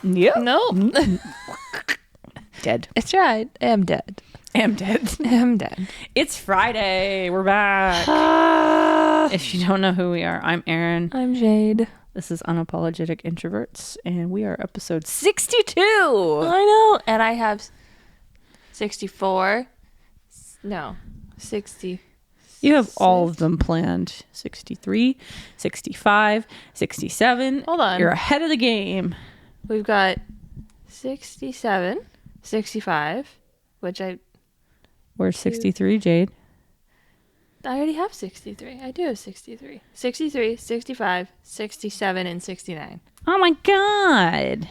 Yeah. No. Dead. It's right. I'm dead. Am dead. I'm dead. It's Friday. We're back. If you don't know who we are, I'm Aaron. I'm Jade. This is Unapologetic Introverts, and we are episode 62. I know. And I have 64. No, 60. You have all of them planned. 63, 65, 67. Hold on. You're ahead of the game. We've got 67, 65, which Where's 63, Jade? I already have 63. I do have 63. 63, 65, 67, and 69. Oh my god.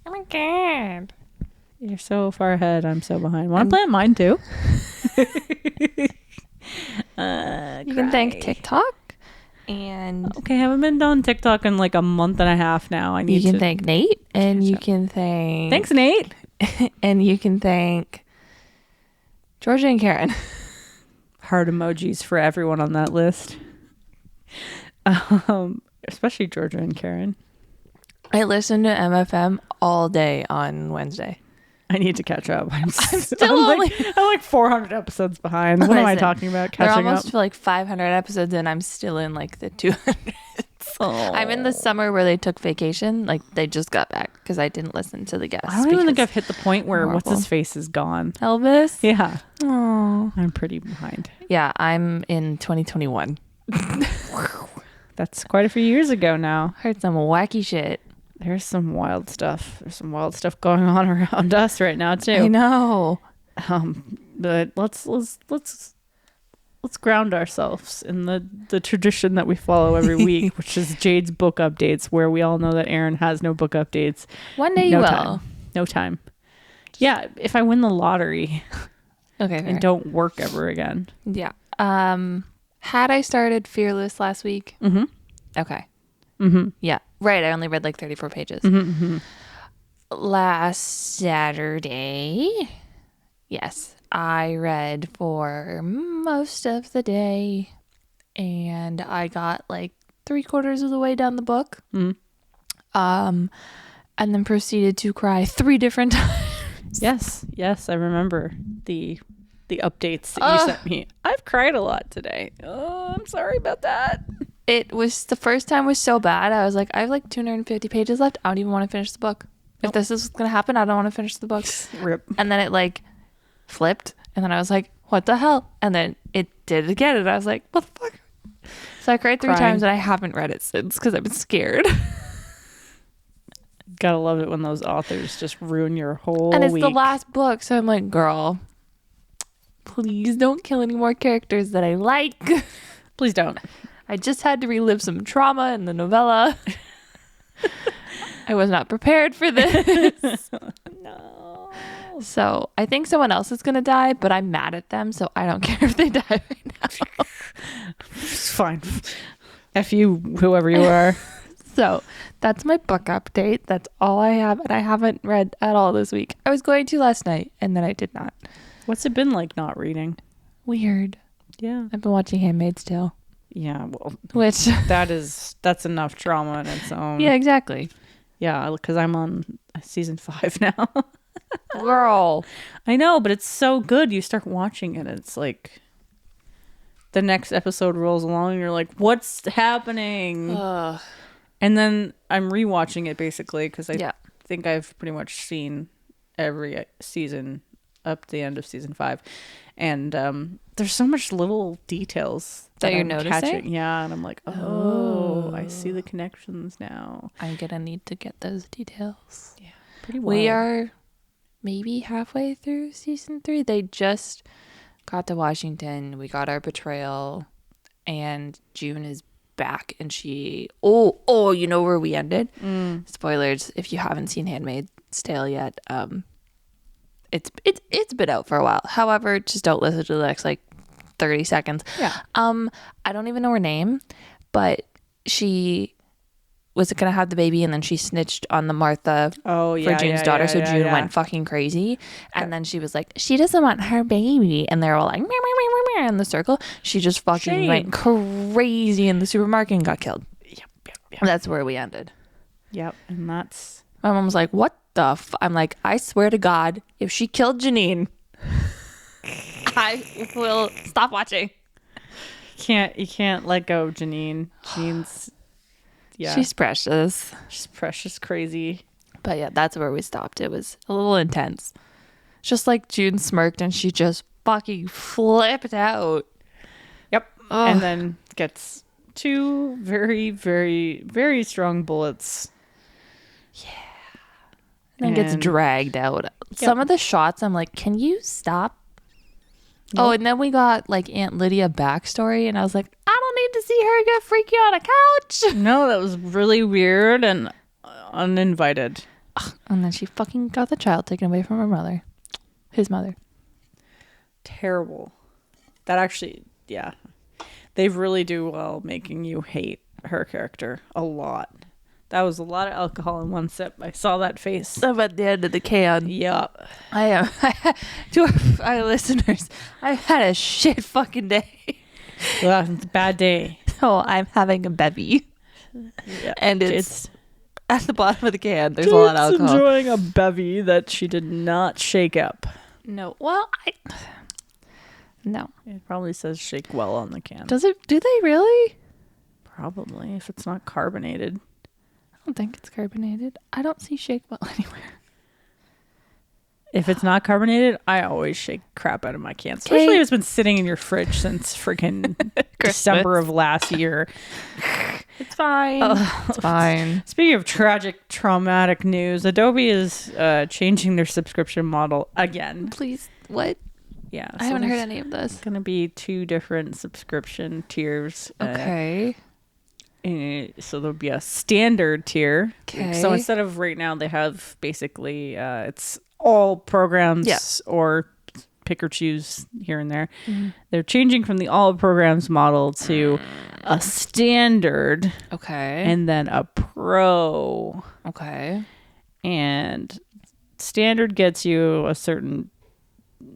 Oh my god. You're so far ahead. I'm so behind. Want to plan mine too? You can thank TikTok. And okay, I haven't been on TikTok in like a month and a half now. I need you can thank Nate, and you can thank Thanks, Nate. and you can thank Georgia and Karen. Heart emojis for everyone on that list. Especially Georgia and Karen. I listened to MFM all day on Wednesday. I need to catch up. I'm like 400 episodes behind. What am I talking about? Catching they're almost up? like 500 episodes, and I'm still in like the 200s. Oh. I'm in the summer where they took vacation. Like they just got back because I didn't listen to the guests. I don't even think I've hit the point where what's his face is gone. Elvis? Yeah. Oh. I'm pretty behind. Yeah, I'm in 2021. That's quite a few years ago now. Heard some wacky shit. There's some wild stuff. There's some wild stuff going on around us right now too. I know. But let's ground ourselves in the tradition that we follow every week, which is Jade's book updates, where we all know that Aaron has no book updates. One day you will. Time. No time. Yeah, if I win the lottery. Okay. And don't work ever again. Yeah. Had I started Fearless last week? Mm-hmm. Okay. Mm-hmm. Yeah. Right. I only read like 34 pages. Mm-hmm. Last Saturday, yes, I read for most of the day, and I got like 3/4 of the way down the book. Mm. And then proceeded to cry 3 different times. Yes, I remember the updates that you sent me. I've cried a lot today. Oh, I'm sorry about that. It was the first time was so bad. I was like, I have like 250 pages left. I don't even want to finish the book. Nope. If this is going to happen, I don't want to finish the book. Rip. And then it like flipped. And then I was like, what the hell? And then it did it again. And I was like, what the fuck? So I cried 3 times and I haven't read it since because I've been scared. Gotta love it when those authors just ruin your whole And it's week. the last book. So I'm like, girl, please don't kill any more characters that I like. Please don't. I just had to relive some trauma in the novella. I was not prepared for this. No. So I think someone else is going to die, but I'm mad at them. So I don't care if they die right now. It's fine. F you, whoever you are. So that's my book update. That's all I have. And I haven't read at all this week. I was going to last night and then I did not. What's it been like not reading? Weird. Yeah. I've been watching Handmaid's Tale. Yeah, well, which that's enough trauma in its own. Yeah, exactly. Yeah, because I'm on season 5 now. Girl. I know, but it's so good. You start watching it, it's like the next episode rolls along and you're like, what's happening? And then I'm rewatching it basically because I think I've pretty much seen every season up to the end of season 5. And there's so much little details that you're noticing. Catching. Yeah, and I'm like, oh, I see the connections now. I'm gonna need to get those details. Yeah, pretty well. We are maybe halfway through season 3. They just got to Washington. We got our betrayal, and June is back, and she. Oh, you know where we ended? Spoilers if you haven't seen Handmaid's Tale yet. It's been out for a while. However, just don't listen to the next like 30 seconds. Yeah. I don't even know her name, but she was gonna have the baby and then she snitched on the Martha for June's daughter. So June went fucking crazy. And then she was like, she doesn't want her baby. And they're all like, meow, meow, meow, meow, in the circle. She just fucking went crazy in the supermarket and got killed. Yep. That's where we ended. Yep. And that's... My mom was like, what the I'm like, I swear to God, if she killed Janine, I will stop watching. You can't let go of Janine. Janine's... Yeah. She's precious. She's precious crazy. But yeah, that's where we stopped. It was a little intense. Just like June smirked and she just fucking flipped out. Yep. Ugh. And then gets 2 very, very, very strong bullets. And then gets dragged out. Yep. Some of the shots, I'm like, can you stop? Nope. Oh, and then we got like Aunt Lydia backstory, and I was like, I don't need to see her get freaky on a couch. No, that was really weird and uninvited. And then she fucking got the child taken away from her mother. His mother. Terrible. That actually, yeah. They really do well making you hate her character a lot. That was a lot of alcohol in one sip. I saw that face. I'm at the end of the can. Yeah. I am. To our listeners, I've had a shit fucking day. Yeah, it's a bad day. So I'm having a bevy. Yeah. And it's at the bottom of the can. There's a lot of alcohol. Enjoying a bevy that she did not shake up. No. Well, no. It probably says shake well on the can. Does it? Do they really? Probably, if it's not carbonated. I don't think it's carbonated. I don't see shake well anywhere. If it's not carbonated, I always shake crap out of my can. Especially if it's been sitting in your fridge since freaking December of last year. It's fine. It's fine. Speaking of tragic, traumatic news, Adobe is changing their subscription model again. Please, what? Yeah. I haven't heard any of this. It's going to be 2 different subscription tiers. Okay. So there'll be a standard tier. Okay. So instead of right now, they have basically it's all programs or pick or choose here and there. Mm-hmm. They're changing from the all programs model to a standard. Okay. And then a pro. Okay. And standard gets you a certain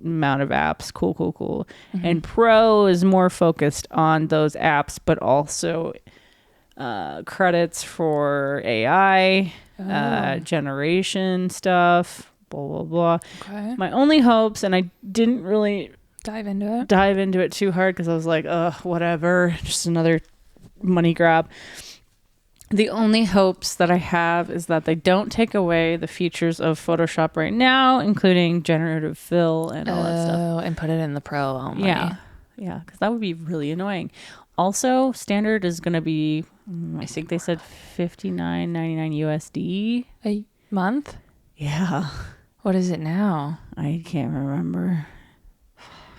amount of apps. Cool. Mm-hmm. And pro is more focused on those apps, but also credits for AI, generation stuff, blah, blah, blah. Okay. My only hopes, and I didn't really dive into it too hard because I was like, whatever, just another money grab. The only hopes that I have is that they don't take away the features of Photoshop right now, including generative fill and all that stuff. And put it in the pro only. Yeah, because that would be really annoying. Also, standard is going to be, I think they said $59.99 USD a month. Yeah. What is it now? I can't remember.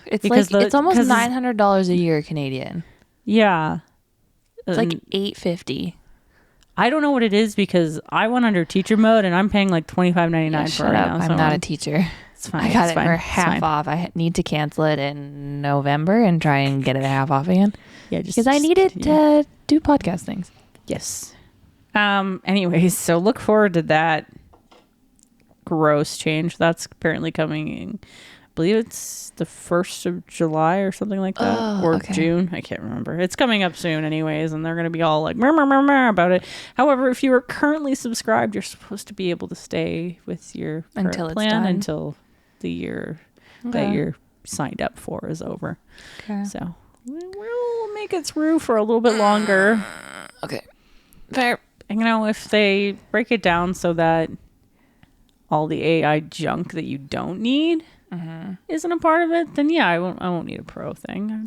It's it's almost $900 a year Canadian. Yeah. It's like $850. I don't know what it is because I went under teacher mode and I'm paying like $25.99 for it now. I'm not a teacher. It's fine. I got it for half off. I need to cancel it in November and try and get it half off again. Yeah, because I need it to do podcast things. Yes. Anyways, so look forward to that gross change. That's apparently coming in, I believe it's the 1st of July or something like that. Or June. I can't remember. It's coming up soon anyways, and they're going to be all like about it. However, if you are currently subscribed, you're supposed to be able to stay with your until plan it's done. Until the year that you're signed up for is over. Okay. So we'll make it through for a little bit longer. Okay. Fair. And, if they break it down so that all the AI junk that you don't need isn't a part of it, then I won't need a pro thing. I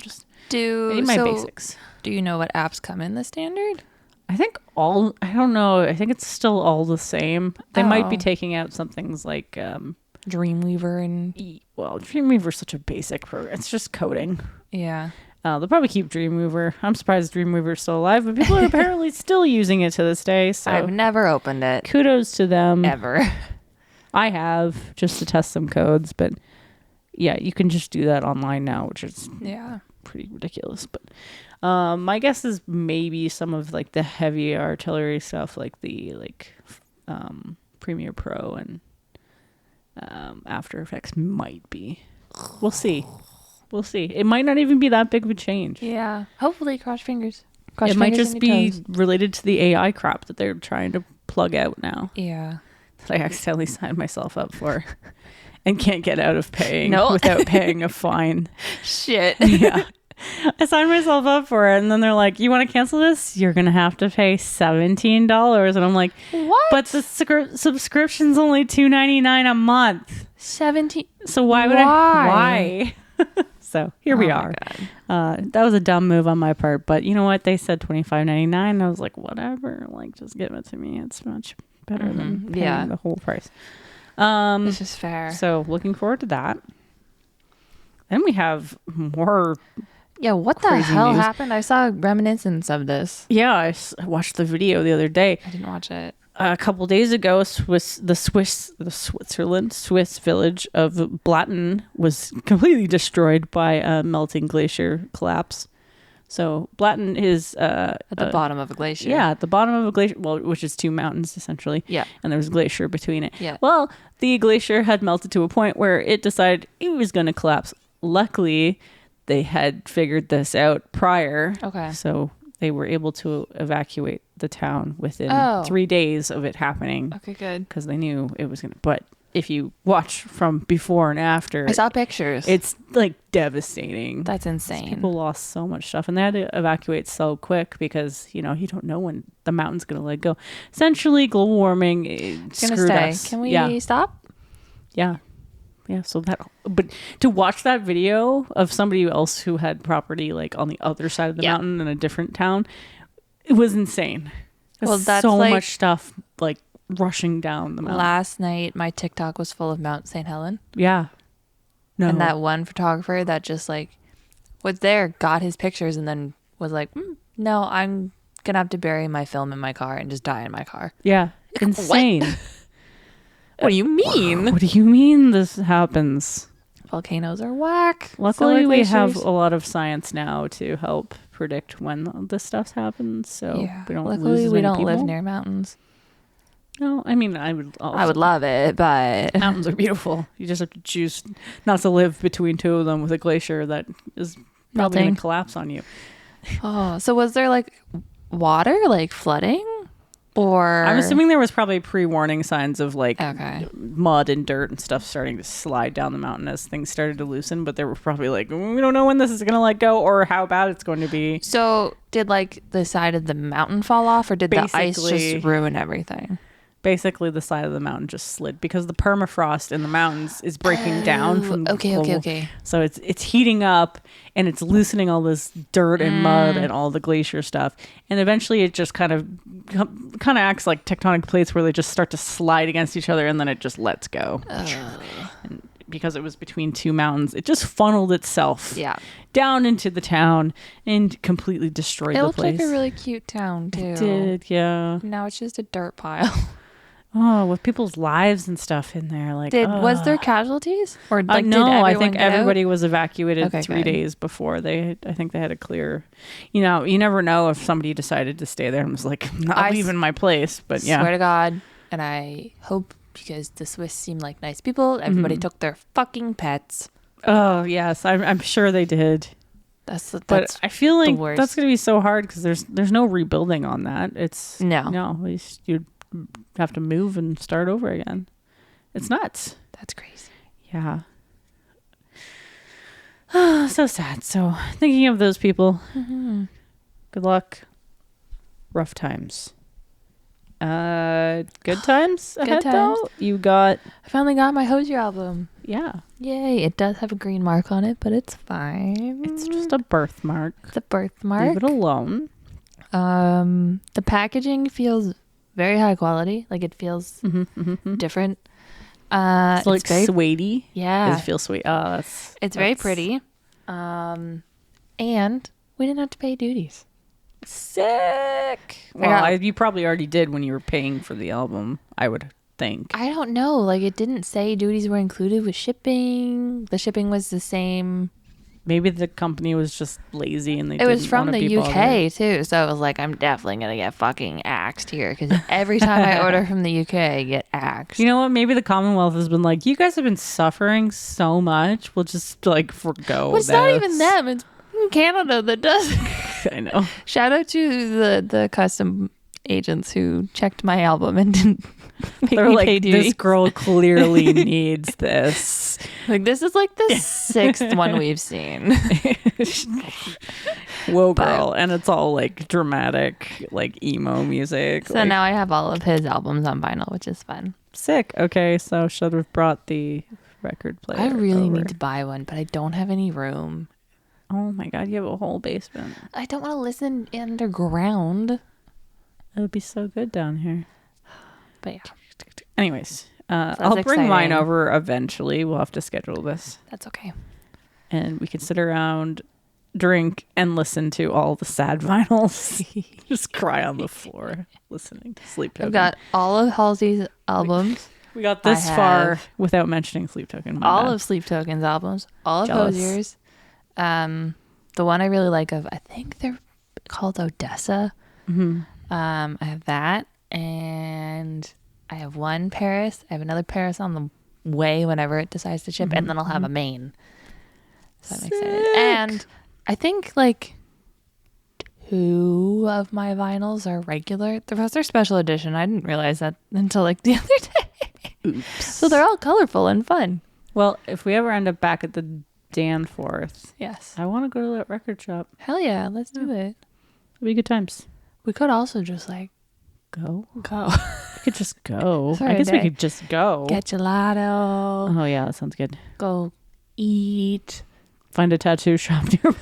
need my basics. Do you know what apps come in the standard? I think I don't know. I think it's still all the same. They might be taking out some things like Dreamweaver and Dreamweaver's such a basic program. It's just coding. Yeah. They'll probably keep Dreamweaver. I'm surprised Dreamweaver's still alive, but people are apparently still using it to this day. So I've never opened it. Kudos to them. Ever. I have, just to test some codes, but yeah, you can just do that online now, which is pretty ridiculous. But my guess is maybe some of like the heavy artillery stuff, like the Premiere Pro and After Effects might be. We'll see. It might not even be that big of a change. Yeah. Hopefully, cross fingers. It might just be related to the AI crap that they're trying to plug out now Yeah. that I accidentally signed myself up for and can't get out of paying No. without paying a fine. Shit. Yeah. I signed myself up for it, and then they're like, you want to cancel this? You're going to have to pay $17. And I'm like, What? but the subscription's only $2.99 a month. 17. So why would why? So here we are. That was a dumb move on my part, but you know what? They said $25.99. I was like, whatever. Like, just give it to me. It's much better than paying the whole price. This is fair. So looking forward to that. Then we have more. Yeah, what the crazy hell news. happened? I saw reminiscence of this. Yeah, I watched the video the other day. I didn't watch it. A couple days ago, the Swiss village of Blatten was completely destroyed by a melting glacier collapse. So Blatten is At the bottom of a glacier. Yeah, at the bottom of a glacier, well, which is two mountains essentially. Yeah. And there was a glacier between it. Yeah. Well, the glacier had melted to a point where it decided it was going to collapse. Luckily, they had figured this out prior. Okay. So they were able to evacuate the town within 3 days of it happening. Okay, good. Because they knew it was going to. But if you watch from before and after, I saw pictures. it's like devastating. That's insane. People lost so much stuff, and they had to evacuate so quick because you don't know when the mountain's going to let go. Essentially, global warming screwed us. Can we stop? Yeah. So but to watch that video of somebody else who had property like on the other side of the mountain in a different town, it was insane. Well, that's so much stuff like rushing down the mountain. Last night, my TikTok was full of Mount St. Helen. Yeah. No. And that one photographer that just like was there, got his pictures, and then was like, no, I'm going to have to bury my film in my car and just die in my car. Yeah. Insane. What do you mean? What do you mean this happens? Volcanoes are whack. Luckily, we have a lot of science now to help predict when this stuff happens, so we don't lose as many people. Live near mountains. No, I mean, I would love it, but mountains are beautiful. You just have to choose not to live between two of them with a glacier that is probably going to collapse on you. Oh, so was there like water, like flooding? Or I'm assuming there was probably pre-warning signs of like okay. mud and dirt and stuff starting to slide down the mountain as things started to loosen, but they were probably like, we don't know when this is going to let go or how bad it's going to be. So did like the side of the mountain fall off, or did the ice just ruin everything? Basically, the side of the mountain just slid because the permafrost in the mountains is breaking down from okay. So it's heating up and it's loosening all this dirt and mud and all the glacier stuff, and eventually it just kind of acts like tectonic plates where they just start to slide against each other and then it just lets go. And because it was between two mountains, it just funneled itself down into the town and completely destroyed the place. It looked like a really cute town too. It did, yeah. Now it's just a dirt pile. Oh, with people's lives and stuff in there. Like, was there casualties? Or like, no, I think everybody was evacuated 3 good. days before. I think they had a clear. You never know if somebody decided to stay there and was like, I'm not leaving my place. But yeah, swear to God, and I hope, because the Swiss seem like nice people, everybody took their fucking pets. Oh yes, I'm sure they did. But I feel like that's going to be so hard because there's no rebuilding on that. It's no, you'd have to move and start over again. It's nuts. That's crazy. Yeah. So sad. So thinking of those people. Good luck. Rough times. Good times ahead though. I finally got my Hosier album. Yeah. Yay. It does have a green mark on it, but it's fine. It's just a birthmark. It's a birthmark. Leave it alone. The packaging feels very high quality. Like it feels different. It's like very suede-y. Yeah. Does it feel sweet? Oh, it's very pretty. And we didn't have to pay duties. Sick. Well, you probably already did when you were paying for the album, I would think. I don't know. Like it didn't say duties were included with shipping. The shipping was the same. Maybe the company was just lazy and it was from the UK too, so it was like, I'm definitely gonna get fucking axed here because every time I order from the UK, I get axed. You know what? Maybe the Commonwealth has been like, you guys have been suffering so much. We'll just like forgo. Well, it's not even them. It's Canada that does it. I know. Shout out to the custom agents who checked my album and didn't make They're me like, pay duty. this girl clearly needs this. Like, this is like the sixth one we've seen. Whoa, girl. And it's all like dramatic, like emo music. So like, now I have all of his albums on vinyl, which is fun. sick. Okay, so should have brought the record player. I really over. need to buy one, but I don't have any room. Oh my god, you have a whole basement. I don't want to listen underground. It would be so good down here. But yeah, Anyways, that's I'll bring mine exciting. over eventually. We'll have to schedule this. that's okay. And we can sit around, drink, and listen to all the sad vinyls. Just cry on the floor listening to Sleep Token. I've got all of Halsey's albums, We got this I far have without mentioning Sleep Token. My all bad. of Sleep Token's albums, all of Jealous. Hosier's. The one I really like of, I think they're called Odessa. Mhm. I have that, and I have one Paris. I have another Paris on the way whenever it decides to ship, and then I'll have a main. So I'm excited. Sick. And I think like 2 of my vinyls are regular. The rest are special edition. I didn't realize that until like the other day. Oops. So they're all colorful and fun. Well, if we ever end up back at the Danforth, Yes. I want to go to that record shop. Hell yeah, let's do it. It'll be good times. We could also just like Go. go We could just go. For I a guess we day. could just go. get gelato, Oh yeah, that sounds good. go eat. Find a tattoo shop nearby.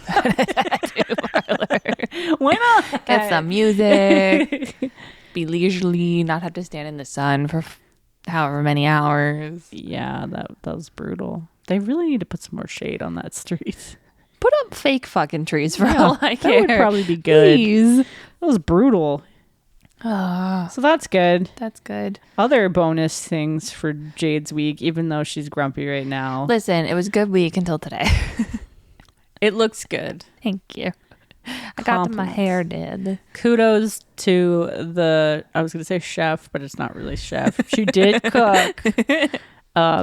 Why not? Get some music, be leisurely, not have to stand in the sun for however many hours. Yeah, that was brutal. They really need to put some more shade on that street. Put up fake fucking trees for Yeah, all I that care. would probably be good. Please. That was brutal. Ah, So that's good. that's good. Other bonus things for Jade's week, even though she's grumpy right now. Listen, it was a good week until today. It looks good. Thank you. I got my hair did. Kudos to I was going to say chef, but it's not really chef. She did cook.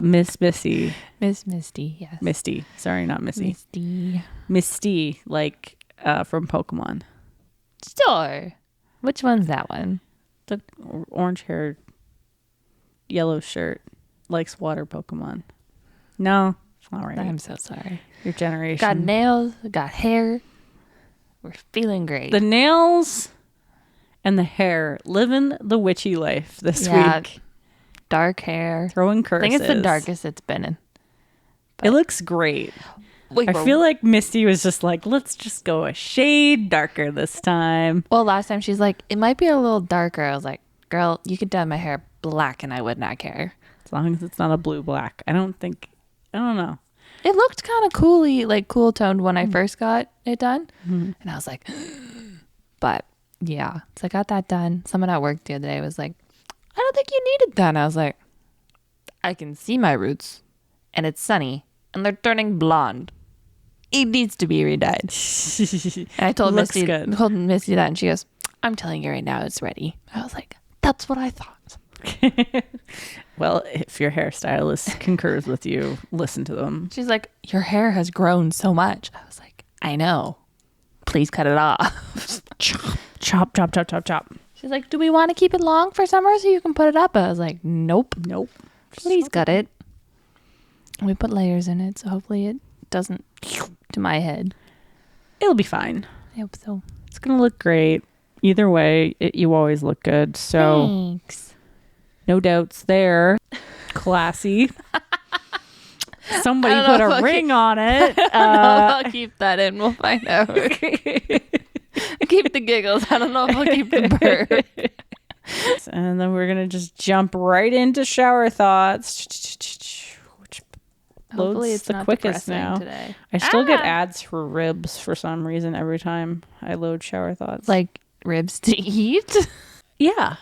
Miss Missy. Miss Misty, yes. Misty. Sorry, not Missy. Misty. Misty, like from Pokemon. Sure. Which one's that one? The orange haired, yellow shirt, likes water Pokemon. No, it's not right. I'm so sorry. Your generation. Got nails, got hair. We're feeling great. The nails and the hair, living the witchy life this Yeah. week. Dark hair. Throwing I curses. think it's the darkest it's been in. It looks great. Wait, I feel like Misty was just like, let's just go a shade darker this time. well, last time she's like, it might be a little darker. I was like, girl, you could dye my hair black and I would not care. As long as it's not a blue black. I don't know. It looked kind of coolly, like cool toned when I first got it done. Mm-hmm. And I was like, but yeah. So I got that done. Someone at work the other day was like, I don't think you need it done. I was like, I can see my roots and it's sunny and they're turning blonde. It needs to be redyed. And I told Looks Misty, good. told Misty that and she goes, I'm telling you right now, it's ready. I was like, that's what I thought. Well, if your hairstylist concurs with you, listen to them. She's like, your hair has grown so much. I was like, I know. Please cut it off. Chop, chop, chop, chop, chop, chop. She's like, do we want to keep it long for summer so you can put it up? I was like, nope. Nope. Please cut it. We put layers in it, so hopefully it doesn't to my head. It'll be fine. I hope so. It's going to look great. Either way, you always look good. So Thanks. no doubts there. Classy. Somebody I don't put know if a I'll ring on it. I'll keep that in. We'll find out. Keep the giggles. I don't know if I'll keep the bird. And then we're going to just jump right into shower thoughts, which Hopefully loads it's the not quickest depressing now. today. I still get ads for ribs for some reason every time I load shower thoughts. Like ribs to eat? yeah.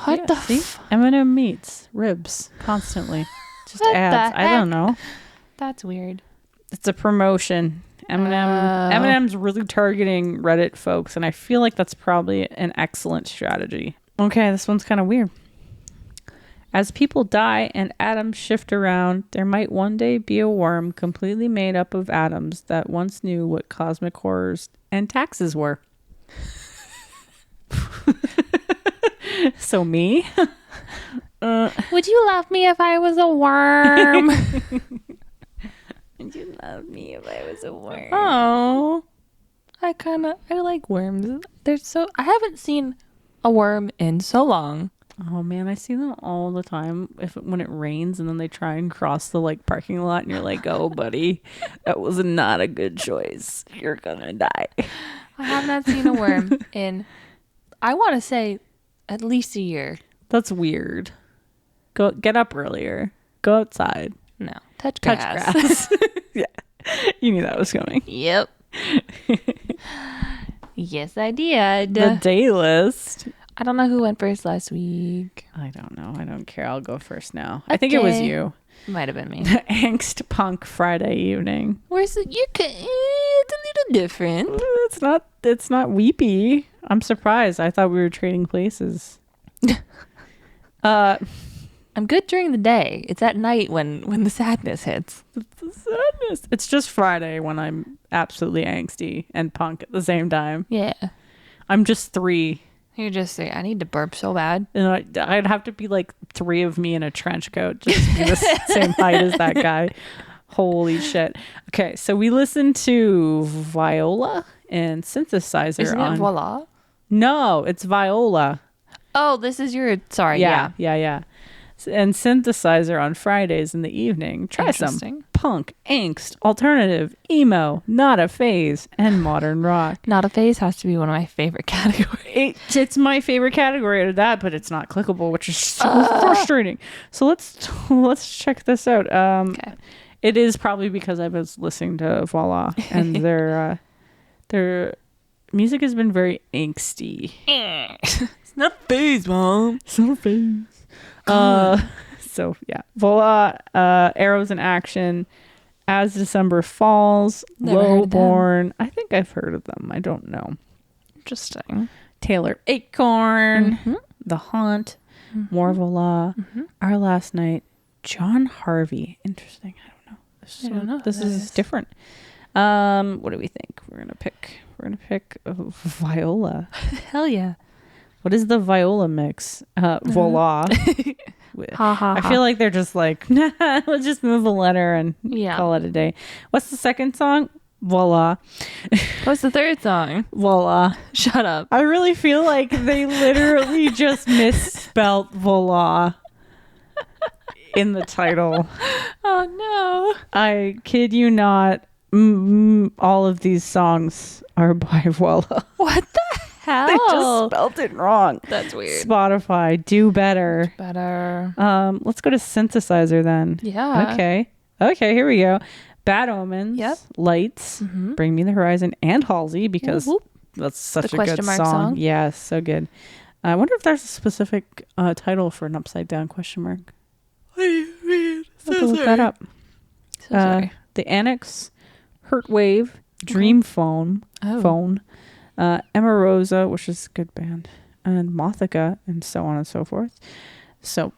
What Yeah, the see? f- M&M meats, ribs, constantly. Just What ads. the I don't know. That's weird. It's a promotion. M&M's really targeting Reddit folks, and I feel like that's probably an excellent strategy. Okay, this one's kind of weird. As people die and atoms shift around, there might one day be a worm completely made up of atoms that once knew what cosmic horrors and taxes were. So me? Would you love me if I was a worm? Would you love me if I was a worm? Oh, I like worms. I haven't seen a worm in so long. Oh man, I see them all the time when it rains and then they try and cross the like parking lot and you're like, oh buddy, that was not a good choice. You're gonna die. I have not seen a worm in, I want to say, at least a year. That's weird. Get up earlier. Go outside. No. Touch grass. Yeah. You knew that was coming. Yep. Yes, I did. The day list. I don't know who went first last week. I don't know. I don't care. I'll go first now. Okay. I think it was you. Might have been me. Angst punk Friday evening. It's a little different. It's not weepy. I'm surprised. I thought we were trading places. I'm good during the day. It's at night when the sadness hits. The sadness. It's just Friday when I'm absolutely angsty and punk at the same time. Yeah. I'm just 3. You're just saying, I need to burp so bad. And I'd have to be like 3 of me in a trench coat just to be the same height as that guy. Holy shit. Okay, so we listened to Viola and Synthesizer. Isn't it Voila? No, it's Viola. Oh, this is your... Sorry, yeah. And Synthesizer on Fridays in the evening. Try some punk, angst, alternative, emo, not a phase, and modern rock. Not a phase has to be one of my favorite categories. It's my favorite category out of that, but it's not clickable, which is so frustrating. So let's check this out. Okay. It is probably because I was listening to Voila, and their music has been very angsty. It's not a phase, Mom. It's not a phase. So yeah, Voila, Arrows in Action, As December Falls, Lowborn. I think I've heard of them. I don't know. Interesting. Taylor Acorn, The Haunt, More Voila, Our Last Night, John Harvey. Interesting. I don't know. I don't know. This is different. What do we think? We're gonna pick Viola. Hell yeah. What is the Viola mix? Voila. I feel like they're just like, let's just move a letter and call it a day. What's the second song? Voila. What's the third song? Voila. Shut up. I really feel like they literally just misspelt voila in the title. Oh no. I kid you not. All of these songs are by Voila. What the hell? They just spelled it wrong. That's weird. Spotify, do better. Let's go to Synthesizer then. Yeah. Okay, here we go. Bad Omens. Yep. Lights. Bring Me the Horizon and Halsey, because that's such a good song. Yeah, so good. I wonder if there's a specific title for an upside down question mark. What do you mean? So I'll look that up. So sorry. The Annex, Hurt Wave, Dream Phone, Emma Rosa, which is a good band, and Mothica, and so on and so forth. So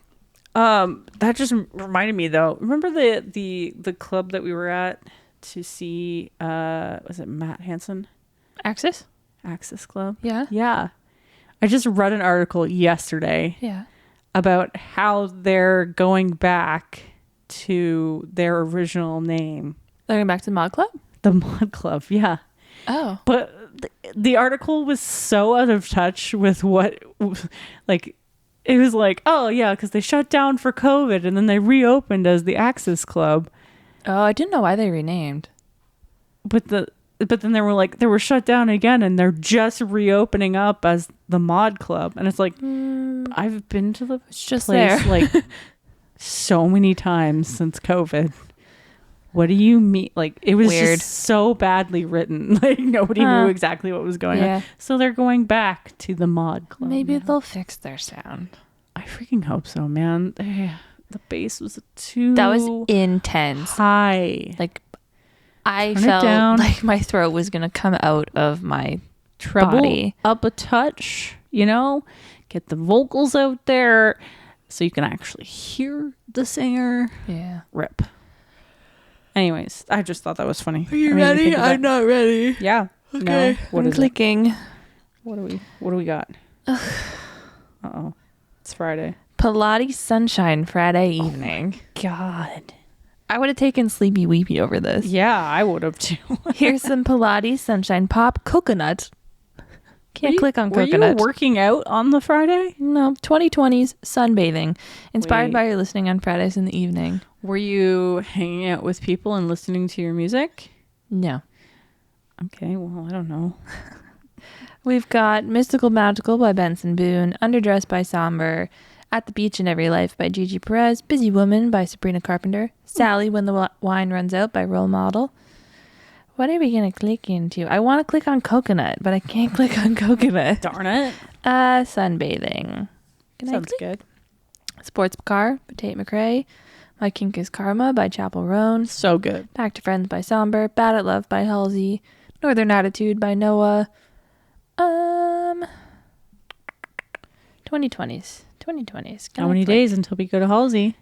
that just reminded me though. Remember the club that we were at to see was it Matt Hansen? Axis Club? Yeah. Yeah. I just read an article yesterday about how they're going back to their original name. They're going back to the Mod Club? The Mod Club, yeah. Oh. But the article was so out of touch with what, like, it was like, oh, yeah, because they shut down for COVID and then they reopened as the Axis Club. Oh, I didn't know why they renamed. But then they were shut down again and they're just reopening up as the Mod Club. And it's like, I've been to the place like so many times since COVID. What do you mean? Like, it was just so badly written. Like, nobody knew exactly what was going on. So they're going back to the Mod Club. Maybe they'll fix their sound. I freaking hope so, man. The bass was too That was intense. High. Like, I felt like my throat was going to come out of my treble body. Up a touch, get the vocals out there so you can actually hear the singer. Yeah. Rip. Anyways, I just thought that was funny. Are you ready? I'm not ready. Yeah. Okay. No. What I'm clicking. What do we got? Uh-oh. It's Friday. Pilates Sunshine Friday evening. God. I would have taken Sleepy Weepy over this. Yeah, I would have too. Here's some Pilates Sunshine Pop Coconut. Can't click on Were coconut. you working out on the Friday? No, 2020s sunbathing. Inspired by your listening on Fridays in the evening. Were you hanging out with people and listening to your music? No. Okay, well, I don't know. We've got Mystical Magical by Benson Boone, Underdressed by Somber, At the Beach in Every Life by Gigi Perez, Busy Woman by Sabrina Carpenter, Sally When the Wine Runs Out by Role Model. What are we going to click into? I want to click on coconut, but I can't click on coconut. Darn it. Sunbathing. Sounds good. Sports Car by Tate McRae, My Kink is Karma by Chapel Roan, So good. Back to Friends by Somber, Bad at Love by Halsey, Northern Attitude by Noah. 2020s. How many days until we go to Halsey?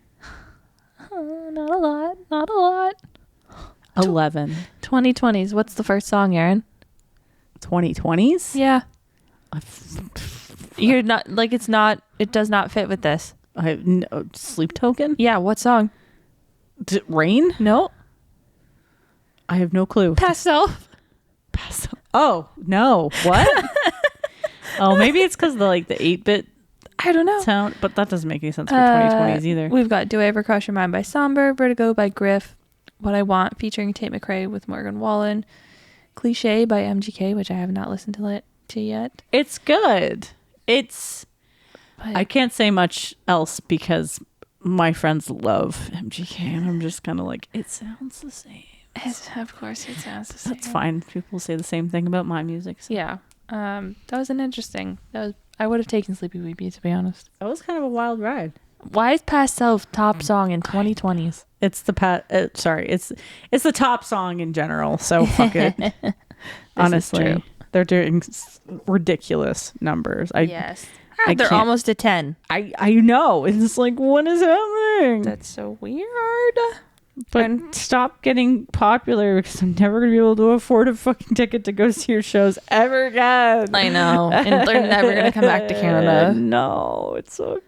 Not a lot. 11. 2020s. What's the first song, Aaron? 2020s? Yeah. You're not like it does not fit with this. I have no, Sleep Token? Yeah, what song? Rain? No. I have no clue. Past Self. Oh, no. What? Oh, maybe it's because the 8-bit I don't know. sound, but that doesn't make any sense for 2020s either. We've got Do I Ever Cross Your Mind by Somber, Vertigo by Griff, What I Want featuring Tate McRae with Morgan Wallen, Cliche by MGK, which I have not listened to yet. It's good. I can't say much else because my friends love MGK and I'm just kind of like, it sounds the same. Of course it sounds the same. That's fine. People say the same thing about my music. So. Yeah. That was an interesting. I would have taken Sleepy Weepy, to be honest. That was kind of a wild ride. Why is Past Self top song in 2020s? It's the it's the top song in general. So fuck it. Honestly, they're doing ridiculous numbers. Yes, I they're can't- almost a 10. I know. It's like, what is happening? That's so weird. But stop getting popular because I'm never gonna be able to afford a fucking ticket to go see your shows ever again. I know, and they're never gonna come back to Canada. No, it's so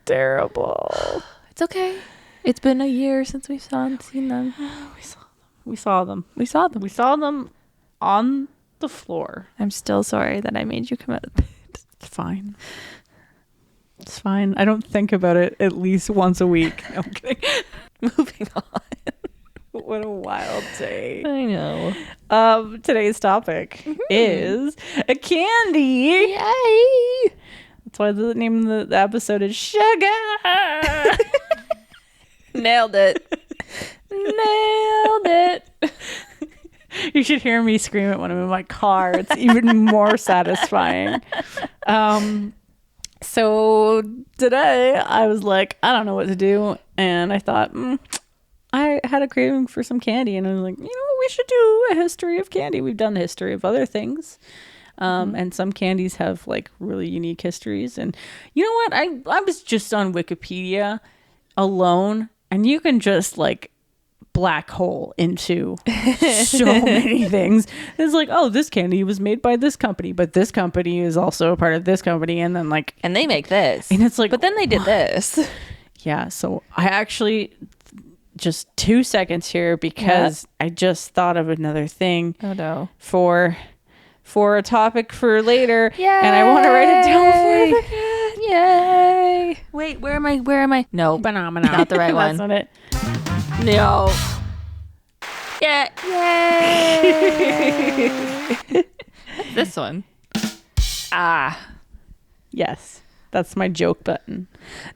terrible. It's okay. It's been a year since we've seen them. We saw them. We saw them on the floor. I'm still sorry that I made you come out of bed. It's fine. It's fine. I don't think about it at least once a week. No, I'm kidding. Moving on. What a wild day. I know. Today's topic is a candy. Yay! That's why the name of the episode is Sugar. Nailed it. Nailed it. You should hear me scream it when I'm in my car. It's even more satisfying. So today I was like, I don't know what to do. And I thought, I had a craving for some candy. And I was like, we should do a history of candy. We've done a history of other things. And some candies have like really unique histories. And you know what? I was just on Wikipedia alone. And you can just like black hole into so many things. It's like, oh, this candy was made by this company, but this company is also a part of this company, and then like, and they make this, and it's like, but then they did this. Yeah. So I actually just 2 seconds here because I just thought of another thing. Oh no. For a topic for later. Yay! And I want to write it down before I forget. Yay! Wait, where am I? No, not the right one. That's not it. No. Yeah. Yay! What's this one? Yes. That's my joke button.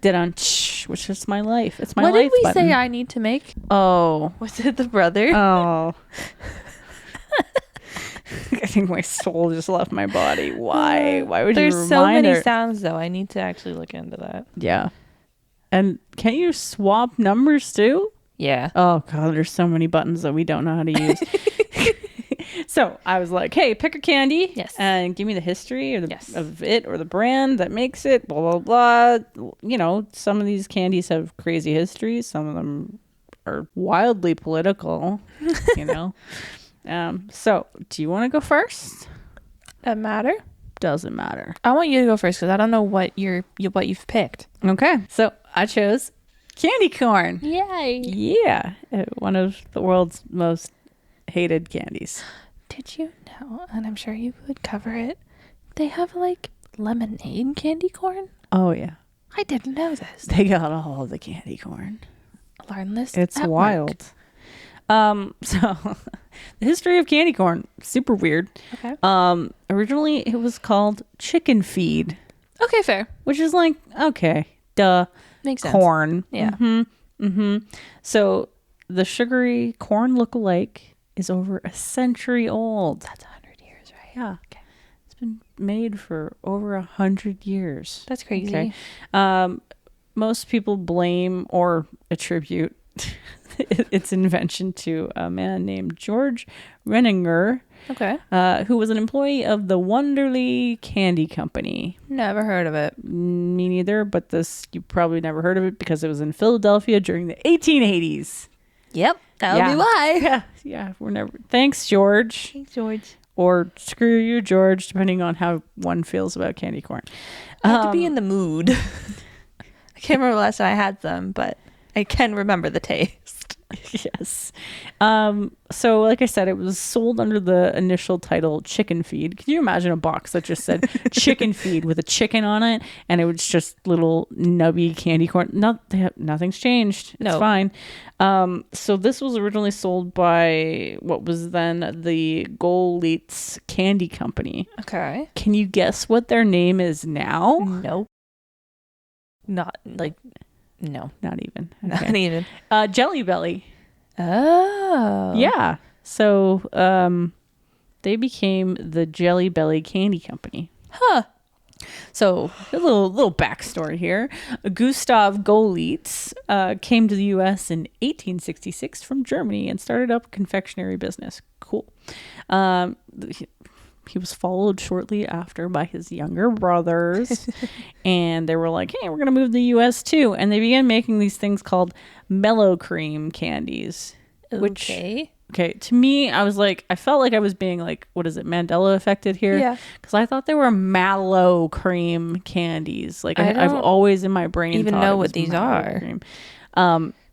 Which is my life. It's my what life did we button. say I need to make? Oh. Was it the brother? Oh. I think my soul just left my body. Why? Why would There's you remind so many her? sounds, though. I need to actually look into that. Yeah. And can you swap numbers too? Yeah. Oh God, there's so many buttons that we don't know how to use. So I was like, hey, pick a candy. Yes. And give me the history of it or the brand that makes it, blah, blah, blah. Some of these candies have crazy histories. Some of them are wildly political, So do you want to go first? That matter? Doesn't matter. I want you to go first because I don't know what you've picked. Okay. So I chose candy corn. Yay! Yeah. One of the world's most hated candies. Did you know, and I'm sure you would cover it, they have like lemonade candy corn? Oh, yeah. I didn't know this. They got all the candy corn. Learn this. It's at wild. work. So the history of candy corn, super weird. Okay. Originally it was called chicken feed, Okay, fair. which is like, okay, duh, Makes sense. corn. Yeah. So the sugary corn lookalike is over a century old. That's 100 years, right? Yeah. Okay. It's been made for over 100 years. That's crazy. Okay. Most people blame or attribute its invention to a man named George Renninger, Okay. who was an employee of the Wonderly Candy Company. Never heard of it. Me neither, but this, you probably never heard of it because it was in Philadelphia during the 1880s. Yep. That'll be why. Yeah, yeah. We're never. Thanks, George. Thanks, George. Or screw you, George, depending on how one feels about candy corn. I have to be in the mood. I can't remember the last time I had them, but I can remember the taste. Yes. So like I said, it was sold under the initial title Chicken Feed. Can you imagine a box that just said Chicken Feed with a chicken on it, and it was just little nubby candy corn? Nothing's changed. It's fine. So this was originally sold by what was then the Goldleats Candy Company. Okay. Can you guess what their name is now? Nope. Not like, no. Not even. Not even. Jelly Belly. Oh. Yeah. So they became the Jelly Belly Candy Company. Huh. So a little backstory here. Gustav Goldleats came to the U.S. in 1866 from Germany and started up a confectionery business. Cool. He was followed shortly after by his younger brothers, and they were like, hey, we're going to move to the U.S. too. And they began making these things called mellow cream candies. Which, okay, to me, I was like, I felt like I was being like, what is it, Mandela affected here? Yeah. Because I thought they were mallow cream candies. Like, I've always in my brain even thought know it was what these mallow are. Cream.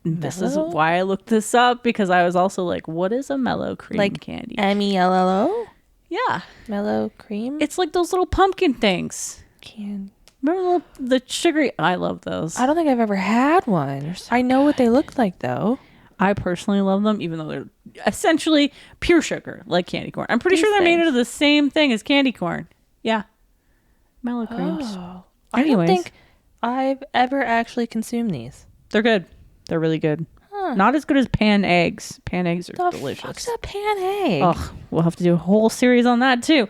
This is why I looked this up, because I was also like, what is a mellow cream candy? MELLO? Yeah. Mellow cream? It's like those little pumpkin things. Remember the sugary? I love those. I don't think I've ever had one. I know what they look like, though. I personally love them, even though they're essentially pure sugar, like candy corn. I'm pretty sure they're made out of the same thing as candy corn. Yeah. Mellow creams. Oh. Anyways, I don't think I've ever actually consumed these. they're good. They're really good. Huh. Not as good as pan eggs. Pan eggs are delicious. What's a pan egg? Oh, we'll have to do a whole series on that too.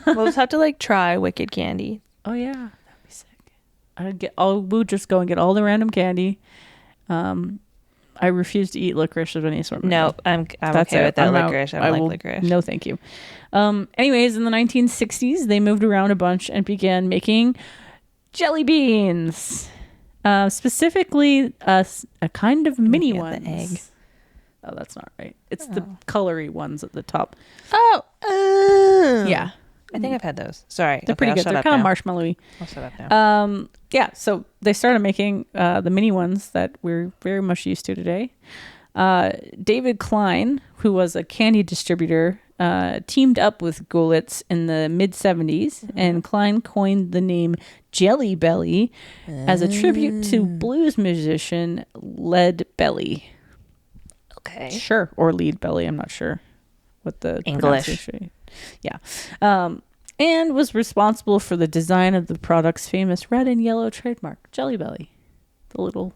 We'll just have to try Wicked Candy. Oh yeah, that'd be sick. We'll just go and get all the random candy. I refuse to eat licorice of any sort. No, I'm okay with that licorice. I don't like licorice. No, thank you. Anyways, in the 1960s, they moved around a bunch and began making jelly beans. Specifically, a kind of mini ones. The egg. Oh, that's not right. It's the colory ones at the top. Oh. Yeah. I think I've had those. Sorry. They're pretty good. They're kind of marshmallowy. I'll shut up now. Yeah, so they started making the mini ones that we're very much used to today. David Klein, who was a candy distributor, teamed up with Goldleats in the mid-70s, and Klein coined the name Jelly Belly as a tribute to blues musician Lead Belly. Okay. Sure, or Lead Belly, I'm not sure what the English. Yeah. And was responsible for the design of the product's famous red and yellow trademark, Jelly Belly. The little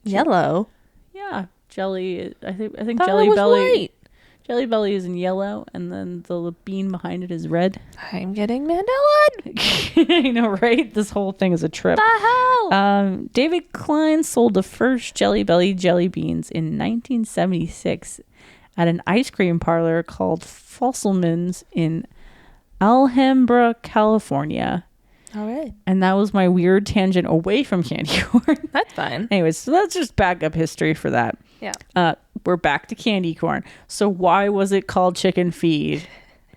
yellow. Yeah, jelly. I think Thought Jelly it was Belly. white. Jelly Belly is in yellow, and then the bean behind it is red. I'm getting Mandela. I know, right? This whole thing is a trip. The hell? David Klein sold the first Jelly Belly jelly beans in 1976 at an ice cream parlor called Fosselman's in Alhambra, California. All right. And that was my weird tangent away from candy corn. That's fine. Anyways, so let's just back up history for that. Yeah. We're back to candy corn. So why was it called Chicken Feed?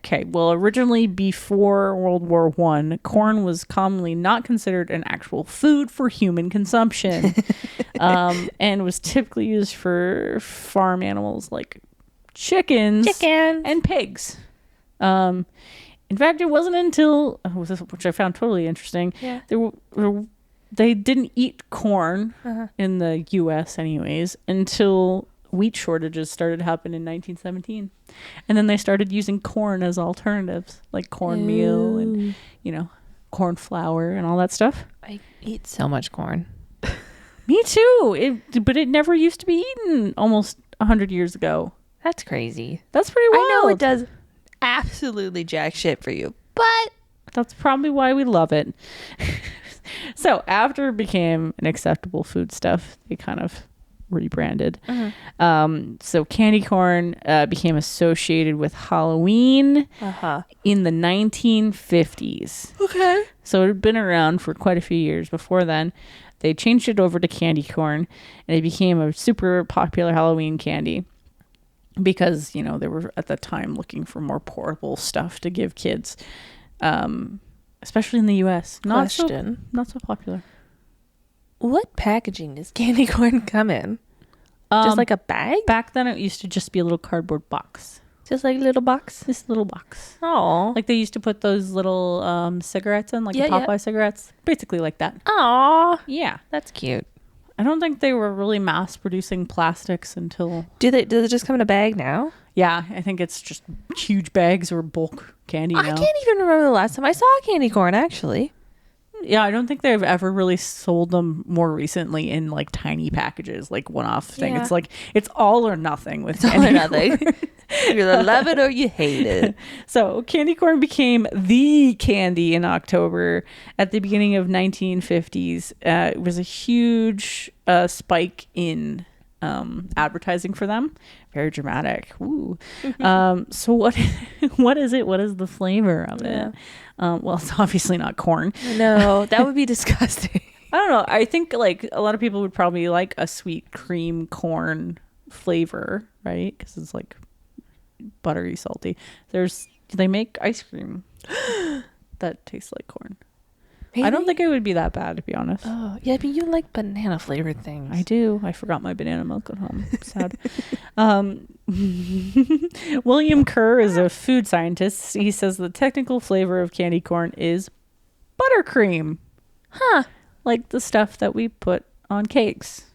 Okay, well, originally before World War One, corn was commonly not considered an actual food for human consumption, and was typically used for farm animals like chickens and pigs. In fact, it wasn't until, which I found totally interesting, they didn't eat corn in the U.S. anyways until wheat shortages started happening in 1917. And then they started using corn as alternatives, like cornmeal and, corn flour and all that stuff. I eat so much corn. Me too. But it never used to be eaten almost 100 years ago. That's crazy. That's pretty wild. I know it does absolutely jack shit for you, but that's probably why we love it. So after it became an acceptable foodstuff, they kind of rebranded. So candy corn became associated with Halloween in the 1950s. Okay. So it had been around for quite a few years before then. They changed it over to candy corn, and it became a super popular Halloween candy because, they were at the time looking for more portable stuff to give kids, especially in the U.S. Not so popular. What packaging does candy corn come in? Just like a bag? Back then, it used to just be a little cardboard box. Just like a little box? This little box. Oh. Like they used to put those little cigarettes in, like the Popeye cigarettes. Basically like that. Aw. Yeah. That's cute. I don't think they were really mass producing plastics until... Does it just come in a bag now? Yeah, I think it's just huge bags or bulk candy now. I can't even remember the last time I saw candy corn, actually. Yeah, I don't think they've ever really sold them more recently in like tiny packages, like one-off thing. It's like, it's all or nothing with candy corn. You either love it or you hate it. So candy corn became the candy in October at the beginning of 1950s. It was a huge spike in advertising for them. Very dramatic. Ooh. So what is it? What is the flavor of it? Well, it's obviously not corn. No, that would be disgusting. I don't know. I think like a lot of people would probably like a sweet cream corn flavor, right? Because it's like buttery, salty. They make ice cream that tastes like corn. Maybe? I don't think it would be that bad, to be honest. Oh, yeah, but you like banana flavored things. I do. I forgot my banana milk at home. Sad. William Kerr is a food scientist. He says the technical flavor of candy corn is buttercream. Huh. Like the stuff that we put on cakes.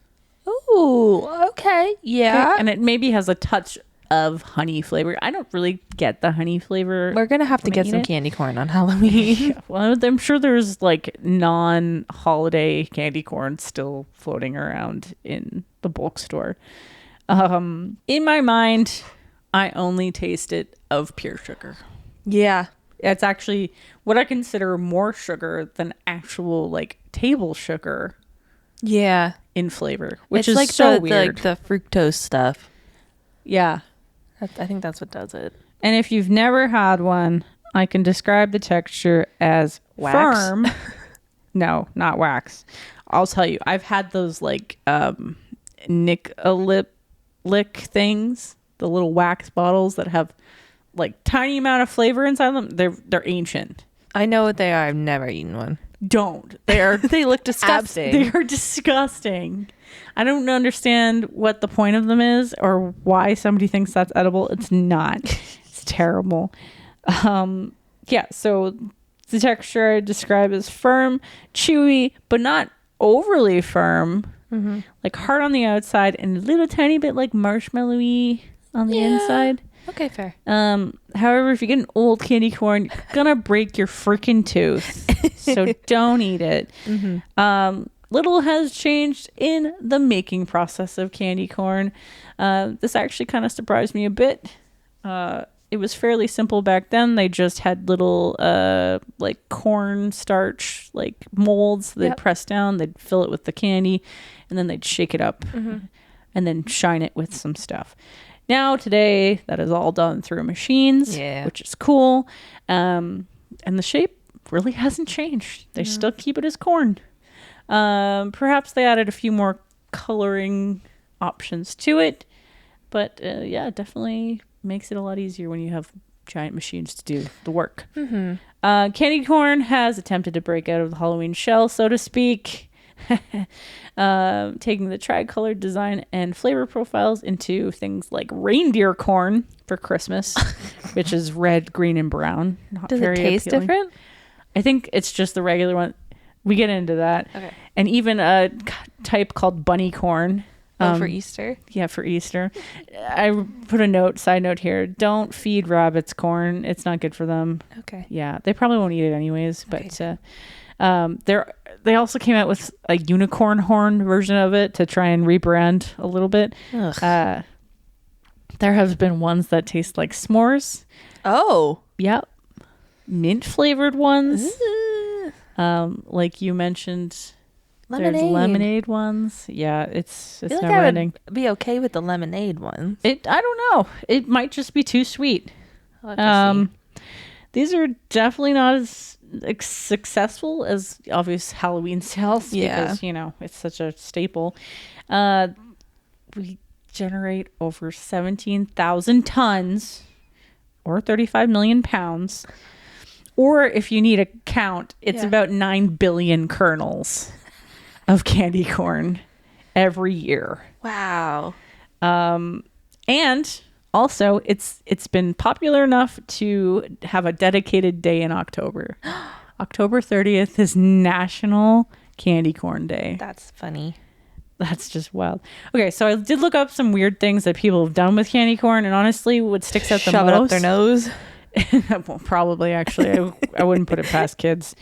Ooh, okay. Yeah. And it maybe has a touch of honey flavor. I don't really get the honey flavor. We're gonna have to get some candy corn on Halloween. Well, I'm sure there's like non-holiday candy corn still floating around in the bulk store. In my mind, I only taste it of pure sugar. Yeah. It's actually what I consider more sugar than actual like table sugar. Yeah. In flavor, which it's is like so weird. Like the fructose stuff. Yeah. I think that's what does it. And if you've never had one, I can describe the texture as wax? Firm. No, not wax. I'll tell you, I've had those like Nick a lip lick things, the little wax bottles that have like tiny amount of flavor inside them. They're ancient. I know what they are. I've never eaten one. Don't. They look disgusting. They are disgusting. I don't understand what the point of them is or why somebody thinks that's edible. It's not. It's terrible. Yeah, so the texture I describe as firm, chewy, but not overly firm. Mm-hmm. Like hard on the outside and a little tiny bit like marshmallowy on the inside. Okay, fair. However, if you get an old candy corn, you're gonna break your freaking tooth. So don't eat it. Mm-hmm. Little has changed in the making process of candy corn. This actually kind of surprised me a bit. It was fairly simple back then. They just had little like corn starch like molds. They'd press down, they'd fill it with the candy, and then they'd shake it up and then shine it with some stuff. Now, today, that is all done through machines, which is cool. And the shape really hasn't changed. They still keep it as corn. Perhaps they added a few more coloring options to it. But, yeah, it definitely makes it a lot easier when you have giant machines to do the work. Candy corn has attempted to break out of the Halloween shell, so to speak, taking the tri-colored design and flavor profiles into things like reindeer corn for Christmas, which is red, green, and brown. Not Does it very taste appealing. different? I think it's just the regular one. We get into that. Okay. And even a type called bunny corn. For Easter? Yeah, for Easter. I put a side note here. Don't feed rabbits corn. It's not good for them. Okay. Yeah, they probably won't eat it anyways. Okay. But they also came out with a unicorn horn version of it to try and rebrand a little bit. There have been ones that taste like s'mores. Oh. Yep. Mint flavored ones. Like you mentioned, Lemonade. there's lemonade ones. Yeah, it's I feel never like I ending. would be okay with the lemonade ones. I don't know. It might just be too sweet. I'll have to see. These are definitely not as successful as obvious Halloween sales because, it's such a staple. We generate over 17,000 tons or 35 million pounds. Or if you need a count, it's about 9 billion kernels of candy corn every year. Wow. And also, it's been popular enough to have a dedicated day in October. October 30th is National Candy Corn Day. That's funny. That's just wild. Okay, so I did look up some weird things that people have done with candy corn, and honestly, what sticks out the most... Shove it up their nose? Well, probably, actually. I wouldn't put it past kids.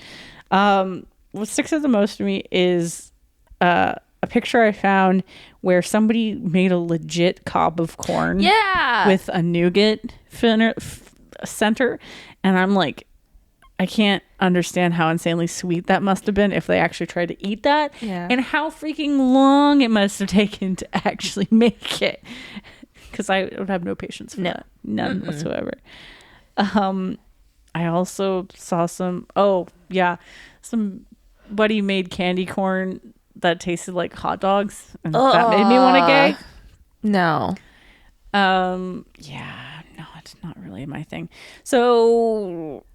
What sticks out the most to me is a picture I found where somebody made a legit cob of corn with a nougat center. And I'm like, I can't understand how insanely sweet that must have been if they actually tried to eat that. Yeah. And how freaking long it must have taken to actually make it. Because I would have no patience for that. None whatsoever. I also saw somebody made candy corn that tasted like hot dogs, and that made me want to gay. No. Yeah, no, it's not really my thing. So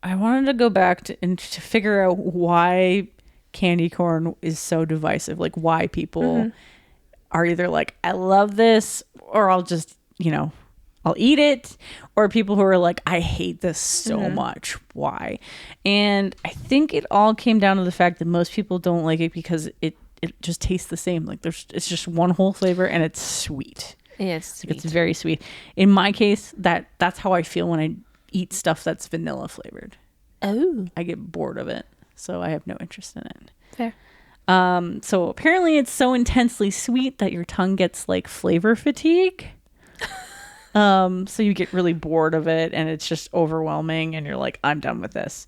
I wanted to go back to figure out why candy corn is so divisive, like why people are either like, I love this, or I'll just, I'll eat it, or people who are like, I hate this so much. Why? And I think it all came down to the fact that most people don't like it because it just tastes the same. Like it's just one whole flavor and it's sweet. Yeah, it's sweet. It's very sweet. In my case, that's how I feel when I eat stuff that's vanilla flavored. Oh. I get bored of it, so I have no interest in it. Fair. So apparently it's so intensely sweet that your tongue gets like flavor fatigue. So you get really bored of it and it's just overwhelming and you're like, I'm done with this.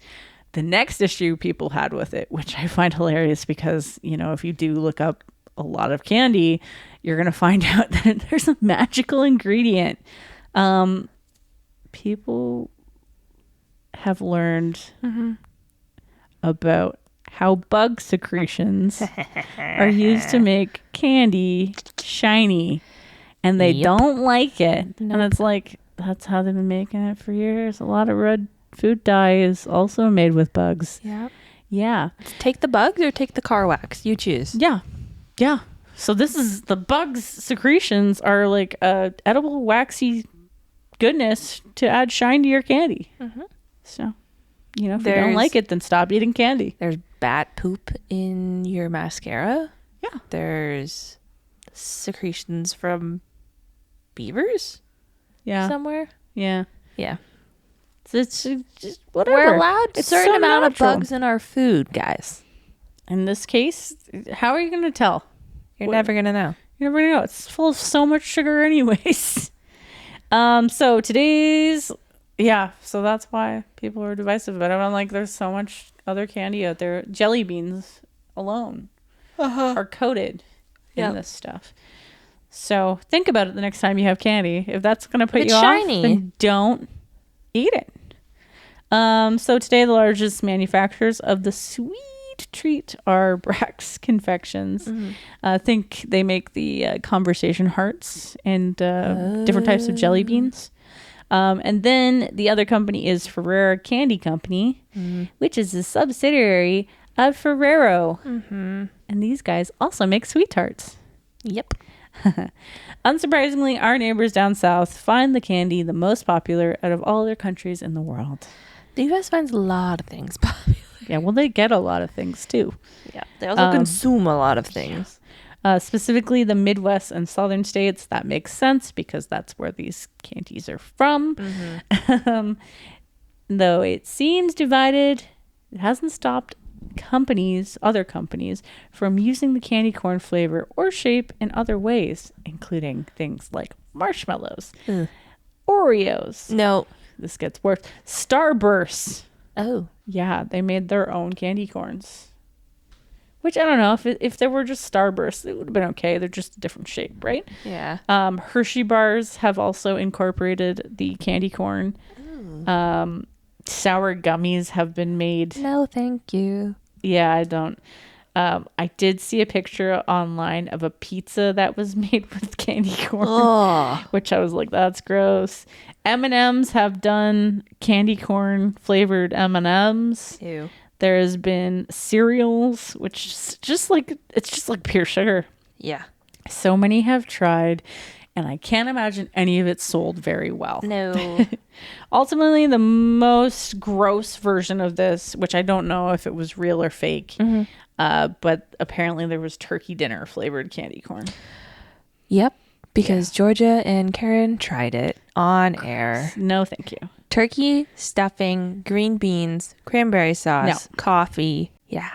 The next issue people had with it, which I find hilarious because, if you do look up a lot of candy, you're going to find out that there's a magical ingredient. People have learned about how bug secretions are used to make candy shiny. And they don't like it. Nope. And it's like, that's how they've been making it for years. A lot of red food dye is also made with bugs. Yeah. Yeah. Take the bugs or take the car wax. You choose. Yeah. Yeah. So this is, the bugs secretions are like edible waxy goodness to add shine to your candy. So, if you don't like it, then stop eating candy. There's bat poop in your mascara. Yeah. There's secretions from beavers somewhere. Yeah. It's just whatever. We're allowed a certain amount of bugs in our food, guys. In this case, how are you going to tell? You're never going to know. You're never going to know. It's full of so much sugar anyways. So today's, so that's why people are divisive about it. I'm like, there's so much other candy out there. Jelly beans alone are coated in this stuff. So think about it the next time you have candy. If that's going to put you shiny off, then don't eat it. So today the largest manufacturers of the sweet treat are Brax Confections. I think they make the conversation hearts and different types of jelly beans. And then the other company is Ferrero Candy Company, which is a subsidiary of Ferrero. And these guys also make sweet tarts. Yep. Unsurprisingly, our neighbors down south find the candy the most popular out of all other countries in the world. The U.S. finds a lot of things popular. Yeah, well, they get a lot of things too. Yeah, they also consume a lot of things. Specifically, the Midwest and Southern states. That makes sense because that's where these candies are from. Though it seems divided, it hasn't stopped other companies, from using the candy corn flavor or shape in other ways, including things like marshmallows, Oreos. No. This gets worse. Starbursts. Oh. Yeah, they made their own candy corns. Which, I don't know, if there were just Starbursts, it would have been okay. They're just a different shape, right? Yeah. Hershey bars have also incorporated the candy corn. Sour gummies have been made. No, thank you. Yeah, I don't. I did see a picture online of a pizza that was made with candy corn, which I was like, that's gross. M&Ms have done candy corn flavored M&Ms. Ew. There has been cereals, which is just like pure sugar. Yeah. So many have tried, and I can't imagine any of it sold very well. No. Ultimately, the most gross version of this, which I don't know if it was real or fake, but apparently there was turkey dinner flavored candy corn. Yep. Because Georgia and Karen tried it on air. No, thank you. Turkey, stuffing, green beans, cranberry sauce, coffee. Yeah.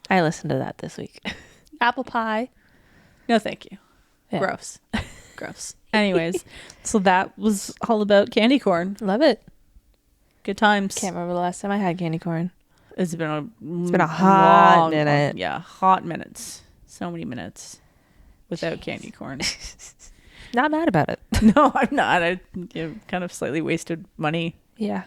I listened to that this week. Apple pie. No, thank you. Yeah. Gross. Gross. Anyways, so that was all about candy corn. Love it. Good times. Can't remember the last time I had candy corn. It's been a hot minute. Yeah, hot minutes. So many minutes without candy corn. Not mad about it. No, I'm not. I kind of slightly wasted money. Yeah.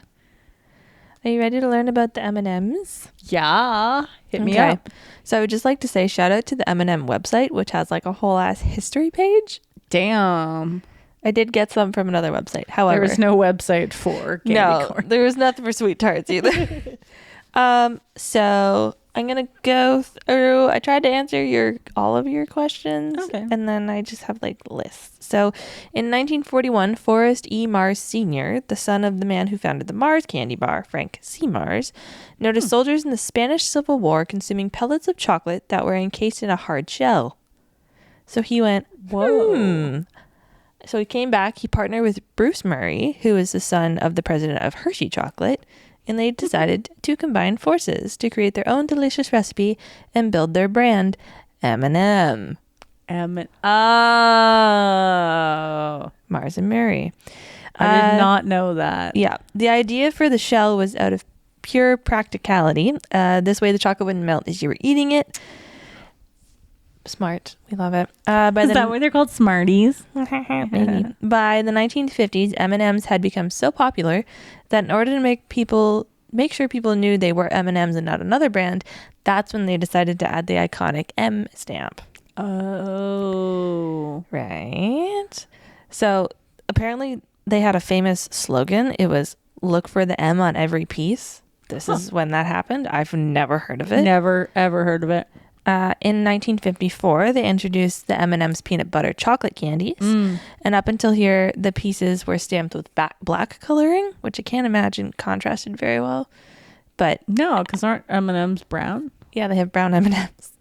Are you ready to learn about the M&Ms? Yeah. Hit me up. So I would just like to say shout out to the M&M website, which has like a whole ass history page. Damn. I did get some from another website. However, there was no website for candy corn. There was nothing for sweet tarts either. So I'm gonna go through. I tried to answer all of your questions, and then I just have like lists. So, in 1941, Forrest E. Mars Sr., the son of the man who founded the Mars candy bar, Frank C. Mars, noticed soldiers in the Spanish Civil War consuming pellets of chocolate that were encased in a hard shell. So he went, whoa. So he came back. He partnered with Bruce Murray, who is the son of the president of Hershey Chocolate. And they decided to combine forces to create their own delicious recipe and build their brand, M&M. Mars and Murray. I did not know that. Yeah. The idea for the shell was out of pure practicality. This way the chocolate wouldn't melt as you were eating it. Smart. We love it. Is that why they're called Smarties? Maybe. By the 1950s, M&Ms had become so popular that in order to make sure people knew they were M&Ms and not another brand, that's when they decided to add the iconic M stamp. Oh. Right. So apparently they had a famous slogan. It was, look for the M on every piece. This is when that happened. I've never heard of it. Never, ever heard of it. In 1954, they introduced the M&M's peanut butter chocolate candies. And up until here, the pieces were stamped with black coloring, which I can't imagine contrasted very well. But no, because aren't M&M's brown? Yeah, they have brown M&M's.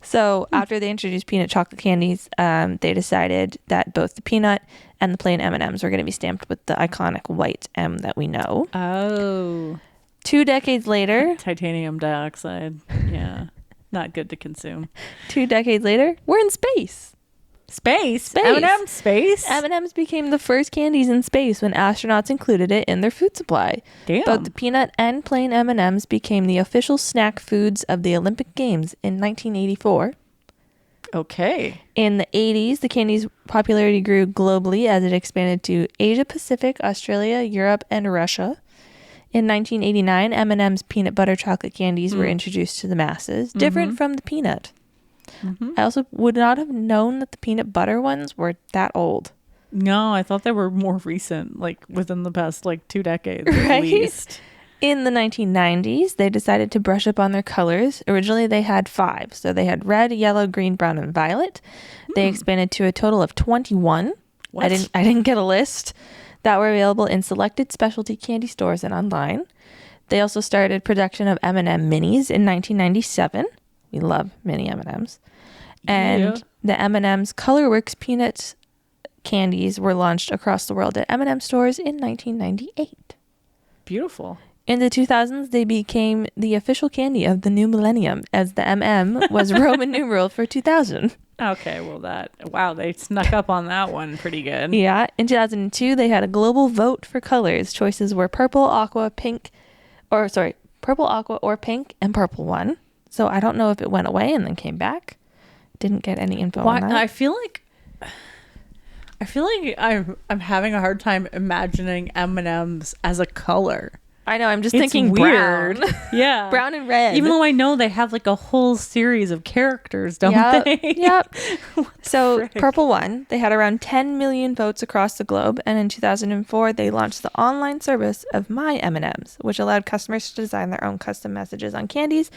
So after they introduced peanut chocolate candies, they decided that both the peanut and the plain M&M's were going to be stamped with the iconic white M that we know. Oh. 2 decades later. Titanium dioxide. Yeah. Not good to consume. 2 decades later, we're in space. Space? M&M's space? M&M's became the first candies in space when astronauts included it in their food supply. Damn. Both the peanut and plain M&M's became the official snack foods of the Olympic Games in 1984. Okay. In the 80s, the candy's popularity grew globally as it expanded to Asia Pacific, Australia, Europe, and Russia. In 1989, M&M's peanut butter chocolate candies were introduced to the masses, different from the peanut. I also would not have known that the peanut butter ones were that old. No, I thought they were more recent, like within the past like 2 decades at Right? least. In the 1990s, they decided to brush up on their colors. Originally, they had 5. So they had red, yellow, green, brown, and violet. They expanded to a total of 21. What? I didn't get a list that were available in selected specialty candy stores and online. They also started production of M&M minis in 1997. We love mini M&Ms. And the M&M's Colorworks peanut candies were launched across the world at M&M stores in 1998. Beautiful. In the 2000s, they became the official candy of the new millennium, as the MM was Roman numeral for 2000. Okay, well they snuck up on that one pretty good. Yeah. In 2002, they had a global vote for colors. Choices were purple, aqua, or pink, and purple one. So I don't know if it went away and then came back. Didn't get any info on that. I feel like I'm having a hard time imagining M&Ms as a color. I know. I'm just It's thinking weird. brown. Yeah. Brown and red. Even though I know they have like a whole series of characters, don't they? Yep. So frick? Purple won. They had around 10 million votes across the globe, and in 2004 they launched the online service of My M&Ms, which allowed customers to design their own custom messages on candies.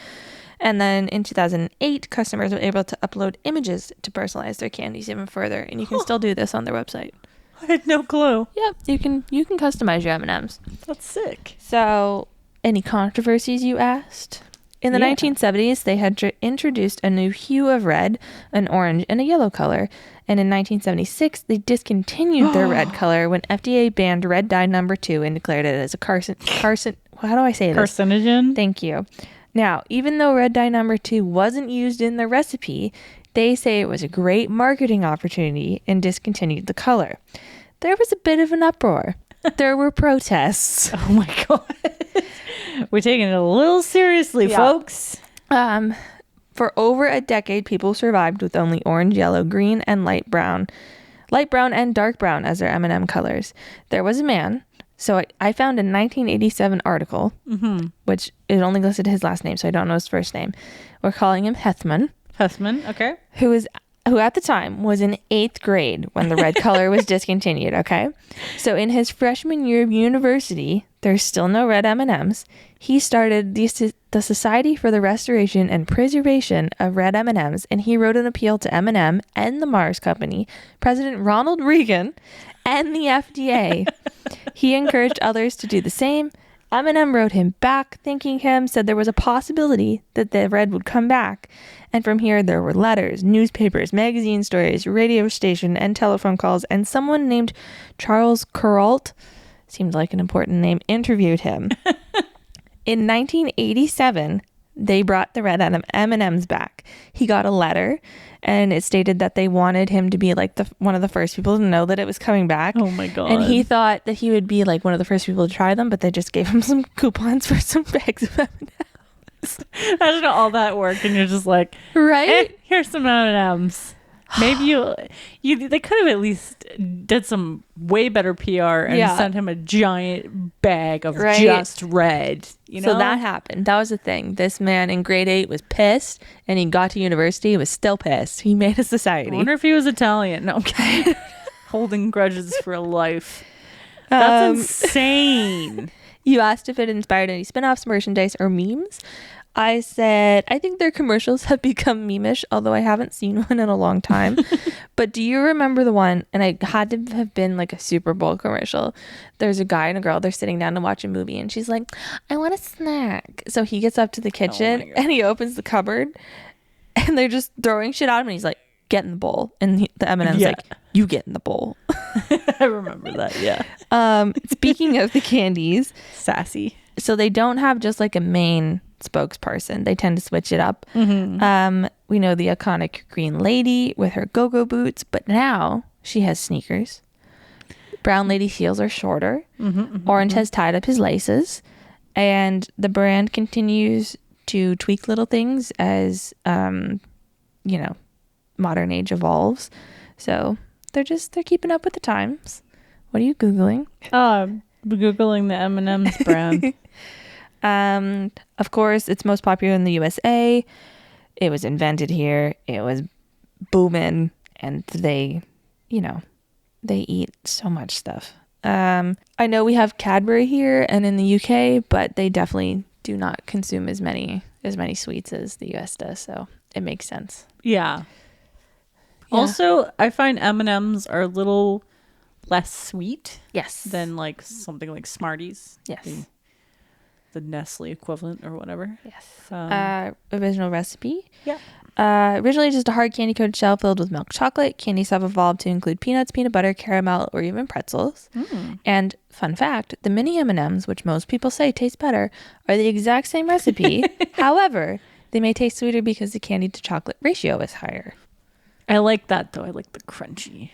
And then in 2008, customers were able to upload images to personalize their candies even further, and you can still do this on their website. I had no clue. Yep, you can customize your M&Ms. That's sick. So, any controversies, you asked? In the 1970s, they had introduced a new hue of red, an orange, and a yellow color. And in 1976, they discontinued their red color when FDA banned red dye number 2 and declared it as a how do I say this? Carcinogen? Thank you. Now, even though red dye number 2 wasn't used in the recipe, they say it was a great marketing opportunity and discontinued the color. There was a bit of an uproar. There were protests. Oh my god. We're taking it a little seriously, folks. For over a decade, people survived with only orange, yellow, green, and light brown and dark brown as their M&M colors. There was a man. So I found a 1987 article, which it only listed his last name, so I don't know his first name. We're calling him Hethman. Hethman, okay. Who at the time was in 8th grade when the red color was discontinued, okay? So in his freshman year of university, there's still no red M&Ms. He started the Society for the Restoration and Preservation of Red M&Ms, and he wrote an appeal to M&M and the Mars Company, President Ronald Reagan, and the FDA. He encouraged others to do the same. M&M wrote him back, thanking him, said there was a possibility that the red would come back. And from here, there were letters, newspapers, magazine stories, radio station, and telephone calls. And someone named Charles Kuralt, seemed like an important name, interviewed him. In 1987, they brought the red M&Ms back. He got a letter, and it stated that they wanted him to be like one of the first people to know that it was coming back. Oh my god. And he thought that he would be like one of the first people to try them, but they just gave him some coupons for some bags of M&Ms. Imagine all that work, and you're just like, right? Here's some M&Ms. Maybe they could have at least did some way better PR and sent him a giant bag of just red. You know? So that happened. That was the thing. This man in grade 8 was pissed, and he got to university and was still pissed. He made a society. I wonder if he was Italian. No, I'm kidding. Holding grudges for life. That's insane. You asked if it inspired any spin-offs, merchandise, or memes. I said, I think their commercials have become meme-ish, although I haven't seen one in a long time. But do you remember the one, and it had to have been like a Super Bowl commercial. There's a guy and a girl, they're sitting down to watch a movie, and she's like, I want a snack. So he gets up to the kitchen, and he opens the cupboard, and they're just throwing shit at him, and he's like, get in the bowl. And the M&M's like, you get in the bowl. I remember that, yeah. Speaking of the candies. Sassy. So they don't have just like a main spokesperson. They tend to switch it up. We know the iconic green lady with her go-go boots, but now she has sneakers. Brown lady's heels are shorter. Orange has tied up his laces. And the brand continues to tweak little things as, modern age evolves. So they're keeping up with the times. What are you Googling? Googling the M&M's brand. Of course, it's most popular in the USA. It was invented here. It was booming, and they, They eat so much stuff. I know we have Cadbury here and in the UK, but they definitely do not consume as many sweets as the US does, so it makes sense. Yeah. Also, I find M&Ms are a little less sweet. Yes. Than like something like Smarties. Yes. The Nestle equivalent or whatever. Yes. Original recipe. Yeah. Originally just a hard candy coated shell filled with milk chocolate. Candies have evolved to include peanuts, peanut butter, caramel, or even pretzels. And fun fact, the mini M&Ms, which most people say taste better, are the exact same recipe. However, they may taste sweeter because the candy to chocolate ratio is higher. I like that though. I like the crunchy.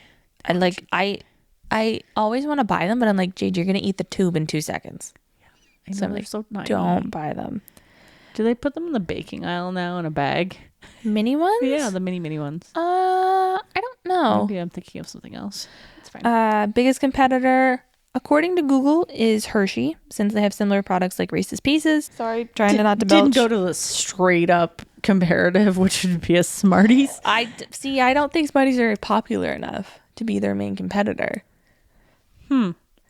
I always want to buy them, but I'm like, Jade, you're gonna eat the tube in 2 seconds. I know, so I'm like, so naive. Don't buy them. Do they put them in the baking aisle now in a bag? Mini ones? Yeah, the mini ones. I don't know. Maybe I'm thinking of something else. It's fine. Biggest competitor, according to Google, is Hershey, since they have similar products like Reese's Pieces. Sorry, trying to not to belch. Didn't go to the straight up comparative, which would be a Smarties. I don't think Smarties are popular enough to be their main competitor.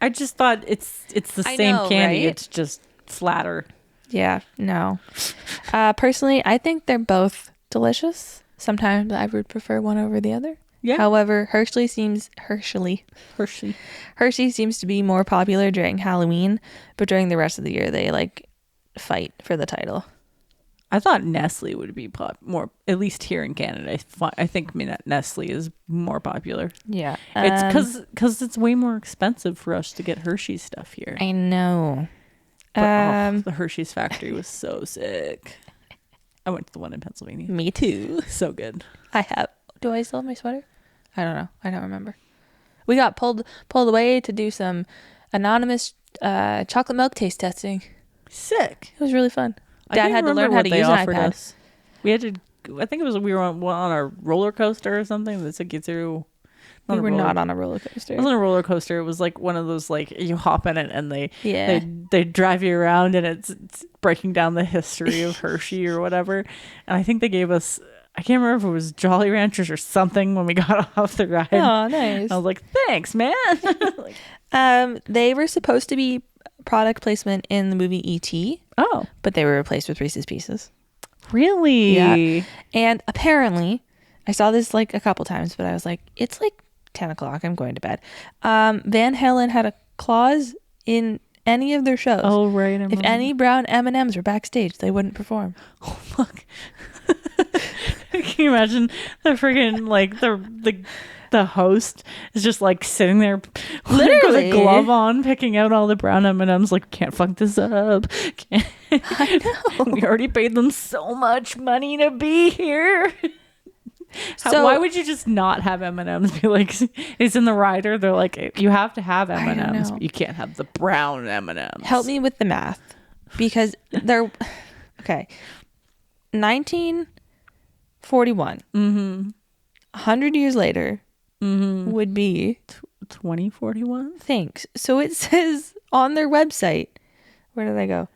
I just thought it's the same candy. Right? It's just flatter. Yeah, no. Personally, I think they're both delicious. Sometimes I would prefer one over the other. Yeah. However, Hershey seems to be more popular during Halloween, but during the rest of the year, they like fight for the title. I thought Nestle would be more, at least here in Canada. I think Nestle is more popular. Yeah. It's because it's way more expensive for us to get Hershey's stuff here. I know. But, the Hershey's factory was so sick. I went to the one in Pennsylvania. Me too. So good. Do I still have my sweater? I don't know. I don't remember. We got pulled away to do some anonymous chocolate milk taste testing. Sick. It was really fun. Dad had to learn how to use an iPad. We had to. I think it was we were on a roller coaster or something that took you through. We were not on a roller coaster. It wasn't a roller coaster. It was like one of those like you hop in it and they drive you around and it's breaking down the history of Hershey or whatever. And I think they gave us. I can't remember if it was Jolly Ranchers or something when we got off the ride. Oh, nice. I was like, thanks, man. They were supposed to be product placement in the movie E.T. Oh. But they were replaced with Reese's Pieces. Really? Yeah. And apparently, I saw this like a couple times, but I was like, it's like 10 o'clock. I'm going to bed. Van Halen had a clause in any of their shows. Oh, right. If any brown M&Ms were backstage, they wouldn't perform. Oh, fuck. Can you imagine the friggin' like the host is just like sitting there with a glove on picking out all the brown M&Ms like can't fuck this up. I know. We already paid them so much money to be here. So why would you just not have M&Ms? Be like, it's in the rider. They're like, you have to have M&Ms, but you can't have the brown M&Ms. Help me with the math, because they're okay. 1941. 100 years later would be 2041. Thanks. So it says on their website. Where did I go?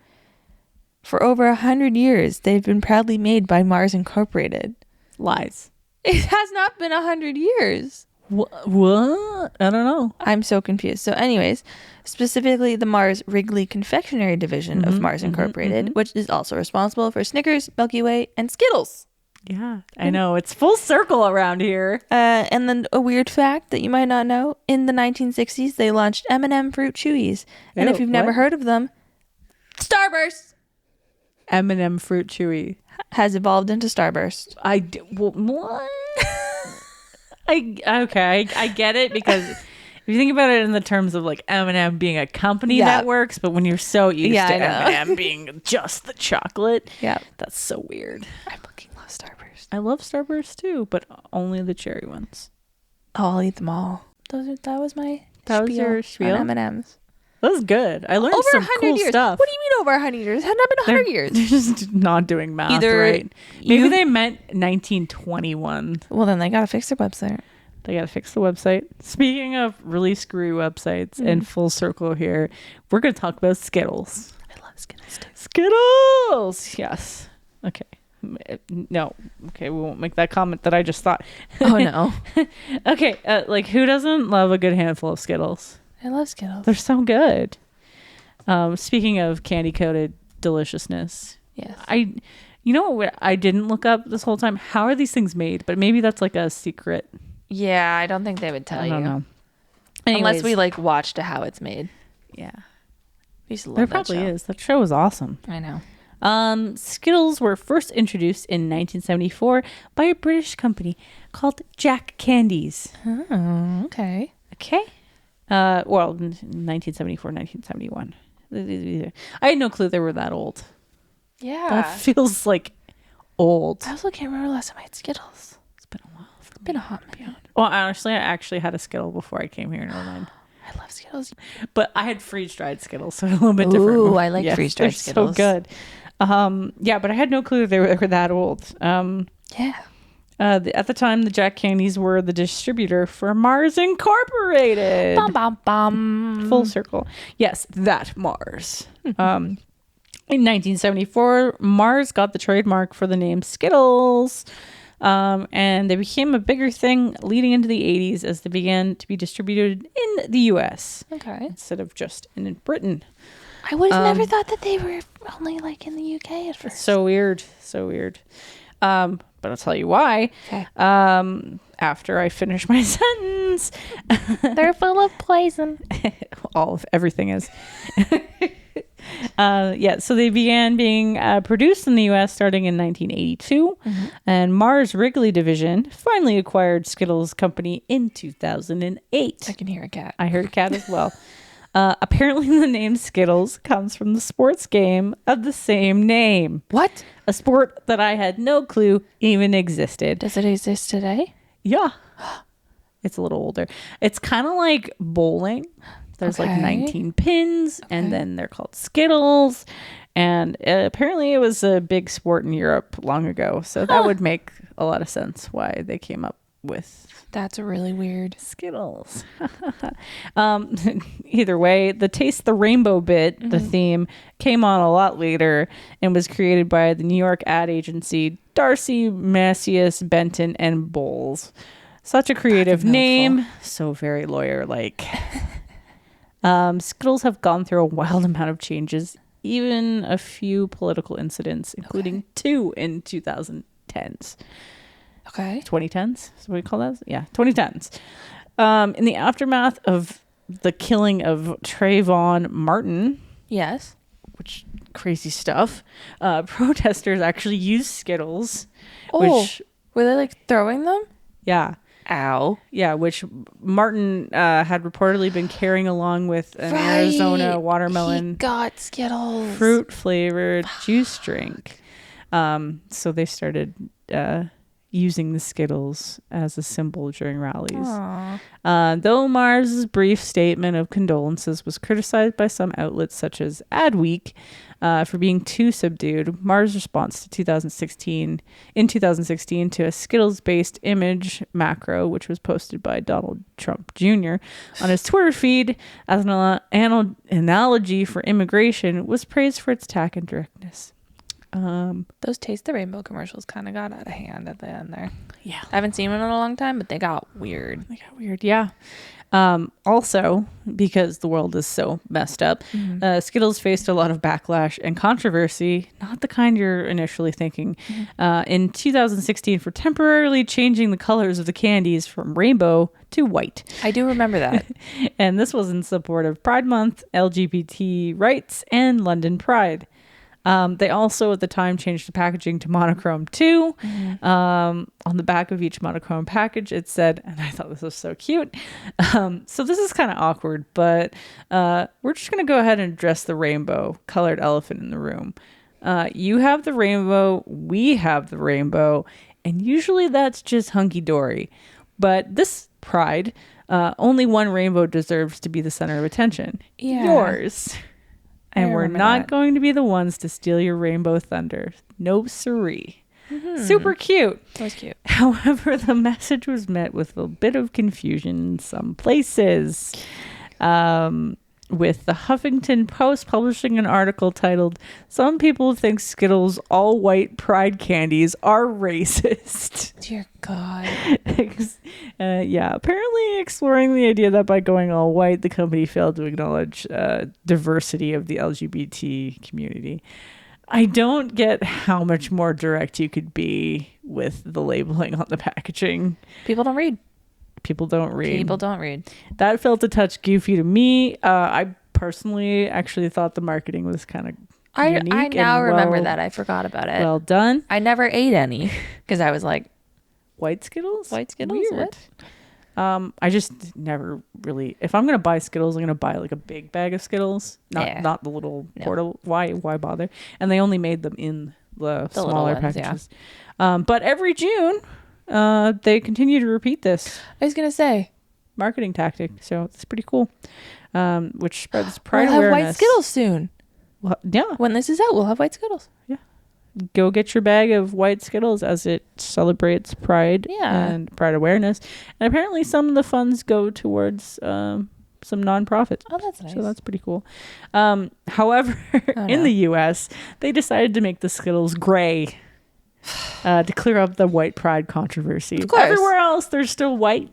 For over 100 years, they've been proudly made by Mars Incorporated. Lies. It has not been 100 years. What? I don't know. I'm so confused. So anyways, specifically the Mars Wrigley Confectionery Division of Mars Incorporated, which is also responsible for Snickers, Milky Way, and Skittles. Yeah, I know. It's full circle around here. And then a weird fact that you might not know, in the 1960s, they launched M&M Fruit Chewies. And if you've never heard of them, Starburst! M&M Fruit Chewy has evolved into Starburst. What? I get it, because if you think about it in the terms of like M&M being a company that works, but when you're so used to M&M being just the chocolate, that's so weird. I fucking love Starburst. I love Starburst too, but only the cherry ones. Oh, I'll eat them all. That was your spiel on M&Ms. That was good. I learned some cool stuff. What do you mean over 100 years? It had not been 100 years. They're just not doing math right. Maybe they meant 1921. Well, then they got to fix their website. They got to fix the website. Speaking of really screwy websites and full circle here, we're going to talk about Skittles. I love Skittles too. Skittles! Yes. Okay. No. Okay, we won't make that comment that I just thought. Oh no. Okay, like who doesn't love a good handful of Skittles? I love Skittles. They're so good. Speaking of candy coated deliciousness, Yes. you know what I didn't look up this whole time? How are these things made? But maybe that's like a secret. Yeah, I don't think they would tell I you. don't know. Unless we Anyways, like watched how it's made. yeah, We used to love there that probably show. is. That show was awesome. I know. Skittles were first introduced in 1974 by a British company called Jack Candies. Oh, okay. Okay. Well, 1974, 1971. I had no clue they were that old. Yeah. That feels like old. I also can't remember last time I had Skittles. It's been a while. It's been a hot minute. Well, honestly, I actually had a Skittle before I came here. Never mind. I love Skittles. But I had freeze-dried Skittles, so a little bit different. Ooh, I like Yes, freeze-dried they're Skittles. so good. Yeah, but I had no clue they were that old. Yeah. At the time, the Jack Candies were the distributor for Mars Incorporated. Bum, bum, bum. Full circle. Yes, that Mars. In 1974, Mars got the trademark for the name Skittles. And they became a bigger thing leading into the 80s as they began to be distributed in the US Okay. instead of just in Britain. I would have never thought that they were only like in the UK at first. So weird. So weird. But I'll tell you why. Okay. After I finish my sentence. They're full of poison. Everything is. So they began being produced in the U.S. starting in 1982, and Mars Wrigley division finally acquired Skittles Company in 2008. I can hear a cat. I heard cat as well. Apparently, the name Skittles comes from the sports game of the same name. What? A sport that I had no clue even existed. Does it exist today? Yeah. It's a little older. It's kind of like bowling. There's like Okay. 19 pins, and then they're called Skittles. And apparently it was a big sport in Europe long ago. So that would make a lot of sense why they came up with That's really weird. Skittles. Either way, the Taste the Rainbow bit, the theme, came on a lot later and was created by the New York ad agency Darcy, Macias, Benton, and Bowles. Such a creative name, so very lawyer-like. Skittles have gone through a wild amount of changes, even a few political incidents, including two in 2010s. Okay. 2010s? Is what we call that? Yeah, 2010s. In the aftermath of the killing of Trayvon Martin, Yes. which crazy stuff, protesters actually used Skittles, Oh, which, were they like throwing them? yeah, Ow. which Martin had reportedly been carrying along with an Arizona watermelon He got Skittles. fruit flavored juice drink. So they started using the Skittles as a symbol during rallies. Though Mars' brief statement of condolences was criticized by some outlets such as Adweek for being too subdued, Mars' response to 2016 to a Skittles-based image macro, which was posted by Donald Trump Jr. on his Twitter feed as an analogy for immigration, was praised for its tact and directness. Those Taste the Rainbow commercials kind of got out of hand at the end there. Yeah. I haven't seen them in a long time, but they got weird. They got weird, yeah. Also, because the world is so messed up, Skittles faced a lot of backlash and controversy, not the kind you're initially thinking, in 2016 for temporarily changing the colors of the candies from rainbow to white. I do remember that. And this was in support of Pride Month, LGBT rights, and London Pride. They also at the time changed the packaging to monochrome too. On the back of each monochrome package, it said, and I thought this was so cute. So this is kind of awkward, but we're just going to go ahead and address the rainbow colored elephant in the room. You have the rainbow, we have the rainbow, and usually that's just hunky-dory. But this Pride, only one rainbow deserves to be the center of attention. Yeah. Yours. And we're remember not that. going to be the ones to steal your rainbow thunder. No siree. Super cute. That was cute. However, the message was met with a bit of confusion in some places. with the Huffington Post publishing an article titled, "Some people think Skittles all white pride candies are racist." Dear God. Apparently exploring the idea that by going all white, the company failed to acknowledge diversity of the LGBT community. I don't get how much more direct you could be with the labeling on the packaging. People don't read. People don't read. That felt a touch goofy to me. I personally actually thought the marketing was kind of unique. I now remember that. I forgot about it. Well done. I never ate any because I was like, White Skittles? White Skittles? Weird. What? I just never really. If I'm gonna buy Skittles, I'm gonna buy like a big bag of Skittles, not the little portable. Why bother? And they only made them in the smaller ones, packages. Yeah. But every June, they continue to repeat this. I was gonna say marketing tactic, so it's pretty cool. Which spreads pride we'll awareness. We'll have White Skittles soon. Well, yeah. When this is out, we'll have White Skittles. Yeah. Go get your bag of White Skittles as it celebrates pride and pride awareness. And apparently some of the funds go towards some nonprofits. Oh, that's nice. So that's pretty cool. However, in the U.S., they decided to make the Skittles gray to clear up the white pride controversy. Of course. Everywhere else, they're still white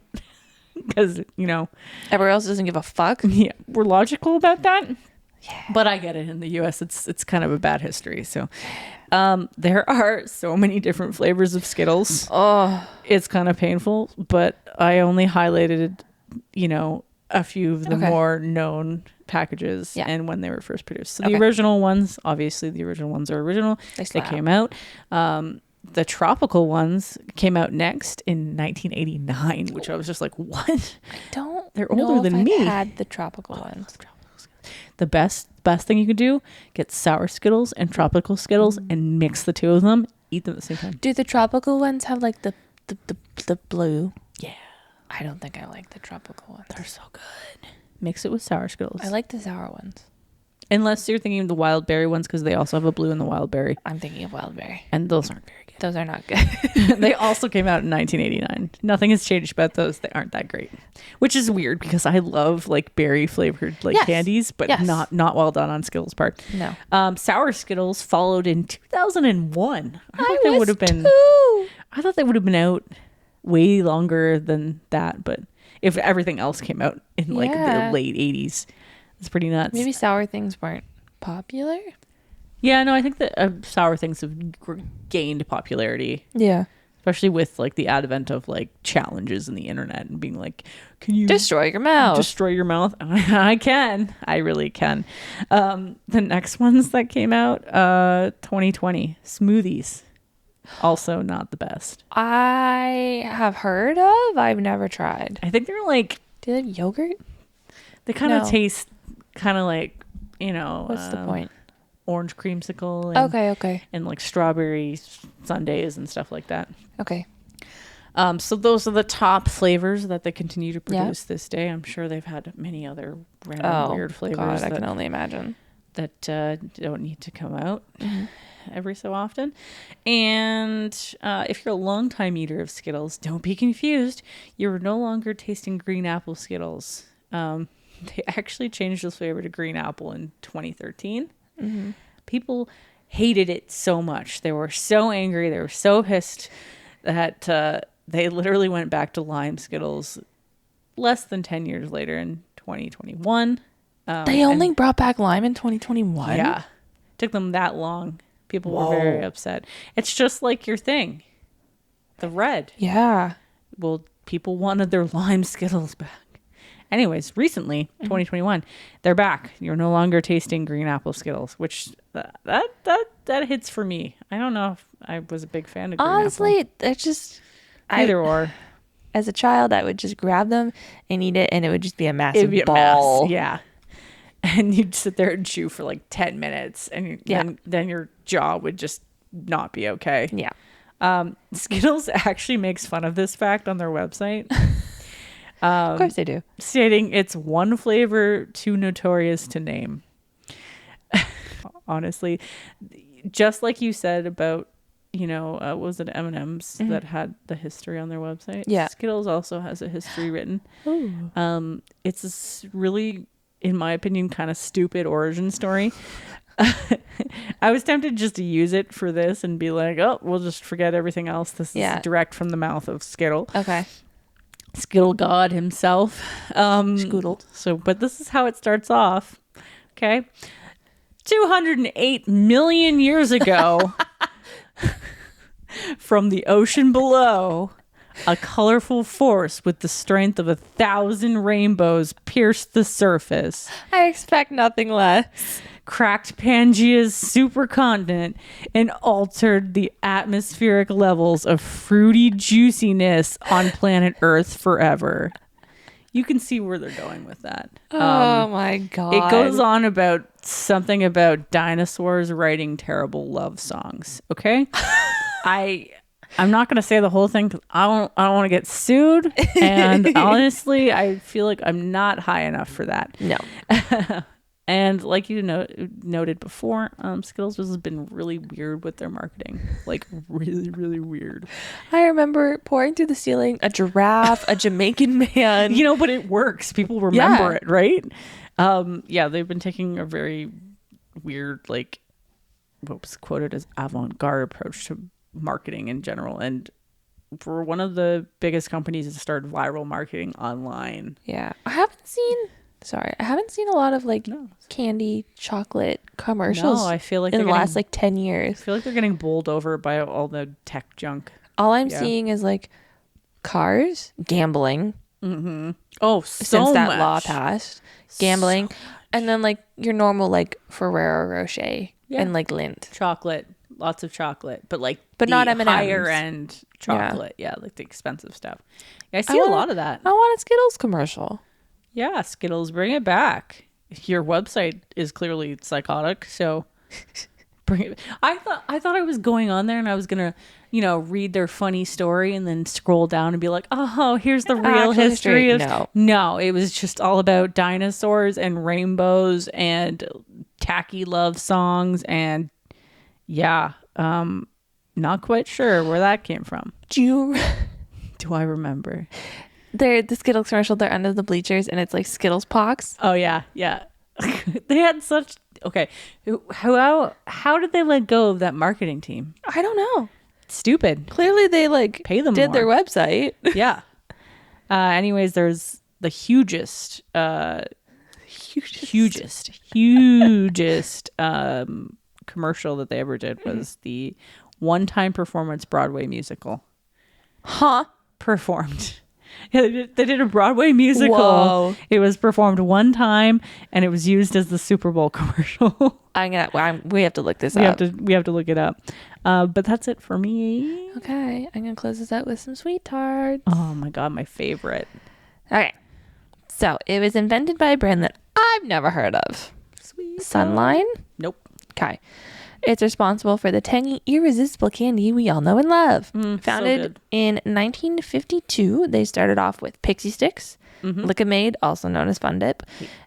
because, everywhere else doesn't give a fuck. Yeah, we're logical about that. Yeah. But I get it. In the U.S., it's kind of a bad history. So there are so many different flavors of Skittles. Oh, it's kind of painful, but I only highlighted, a few of the more known packages and when they were first produced. So the original ones, obviously the original ones are original. They came out. The tropical ones came out next in 1989, which I was just like, what? They're older than me. I had the tropical ones. The best thing you could do, get sour Skittles and tropical Skittles and mix the two of them, eat them at the same time. Do the tropical ones have like the blue? Yeah. I don't think I like the tropical ones. They're so good. Mix it with sour Skittles. I like the sour ones. Unless you're thinking of the wild berry ones, because they also have a blue in the wild berry. I'm thinking of wild berry. And those aren't very good. Those are not good. They also came out in 1989. Nothing has changed about those. They aren't that great. Which is weird because I love like berry flavored candies, but not well done on Skittles' part. No. Sour Skittles followed in 2001. I thought they would have been out way longer than that, but if everything else came out in the late 80s, it's pretty nuts. Maybe sour things weren't popular. Yeah, no, I think that sour things have gained popularity. Yeah. Especially with like the advent of like challenges in the internet and being like, can you destroy your mouth? Destroy your mouth? I can. I really can. The next ones that came out, 2020, smoothies. Also not the best. I have heard of. I've never tried. I think they're like... Do they have yogurt? They kind of taste kind of like, What's the point? Orange creamsicle. And, okay. And like strawberry sundaes and stuff like that. Okay. So those are the top flavors that they continue to produce this day. I'm sure they've had many other random weird flavors. God, I can only imagine. That don't need to come out every so often. And if you're a longtime eater of Skittles, don't be confused. You're no longer tasting green apple Skittles. They actually changed this flavor to green apple in 2013. Mm-hmm. People hated it so much. They were so angry. They were so pissed that they literally went back to lime Skittles less than 10 years later in 2021. They only brought back lime in 2021? Yeah. Took them that long. People were very upset. It's just like your thing. The red. Yeah. Well, people wanted their lime Skittles back. Anyways, recently, 2021, they're back. You're no longer tasting green apple Skittles, which that hits for me. I don't know if I was a big fan of green Honestly, apple. it's just... Either or. As a child, I would just grab them and eat it, and it would just be a massive ball. Yeah. And you'd sit there and chew for like 10 minutes, and then your jaw would just not be okay. Yeah. Skittles actually makes fun of this fact on their website. Of course they do. Stating it's one flavor too notorious to name. Honestly, just like you said about, was it M&M's that had the history on their website? Yeah. Skittles also has a history written. Ooh. It's this really in my opinion, kind of stupid origin story. I was tempted just to use it for this and be like, oh, we'll just forget everything else. This is direct from the mouth of Skittle. Okay. Skittle God himself. Scoodle. So, but this is how it starts off. Okay. 208 million years ago, from the ocean below, a colorful force with the strength of 1,000 rainbows pierced the surface. I expect nothing less. Cracked Pangea's supercontinent and altered the atmospheric levels of fruity juiciness on planet Earth forever. You can see where they're going with that. Oh my God. It goes on about something about dinosaurs writing terrible love songs. Okay? I'm not going to say the whole thing because I don't want to get sued. And honestly, I feel like I'm not high enough for that. No. And like you noted before, Skittles has been really weird with their marketing. Like really, really weird. I remember pouring through the ceiling, a giraffe, a Jamaican man. You know, but it works. People remember it, right? They've been taking a very weird, like what was quoted as avant-garde approach to marketing in general. And for one of the biggest companies to start viral marketing online. Yeah. I haven't seen a lot of candy chocolate commercials. No, I feel like in the last 10 years. I feel like they're getting bowled over by all the tech junk. All I'm seeing is cars, gambling. Mm-hmm. Oh, so since that much. law passed, gambling, and then your normal Ferrero Rocher and Lindt chocolate, lots of chocolate, but not M&Ms. Higher end chocolate, like the expensive stuff. Yeah, I see a lot of that. I want a Skittles commercial. Yeah, Skittles, bring it back. Your website is clearly psychotic, so bring it. I thought I was going on there and I was gonna, read their funny story and then scroll down and be like, oh, here's the real history of. No, it was just all about dinosaurs and rainbows and tacky love songs and not quite sure where that came from. Do I remember? The Skittles commercial, they're under the bleachers and it's Skittles pox. Oh yeah. They had such how did they let go of that marketing team? I don't know. Stupid. Clearly they pay them did more. Their website. Yeah. Anyways, there's the hugest commercial that they ever did was the one-time performance Broadway musical. Performed. Yeah, they did a Broadway musical. Whoa. It was performed one time, and it was used as the Super Bowl commercial. We have to look this up. We have to look it up. But that's it for me. Okay, I'm gonna close this out with some sweet tarts. Oh my God, my favorite. Okay, so it was invented by a brand that I've never heard of. Sweet Sunline? Nope. Okay. It's responsible for the tangy, irresistible candy we all know and love. so Founded in 1952, they started off with Pixie Sticks, Lick-a-Maid, also known as Fun Dip.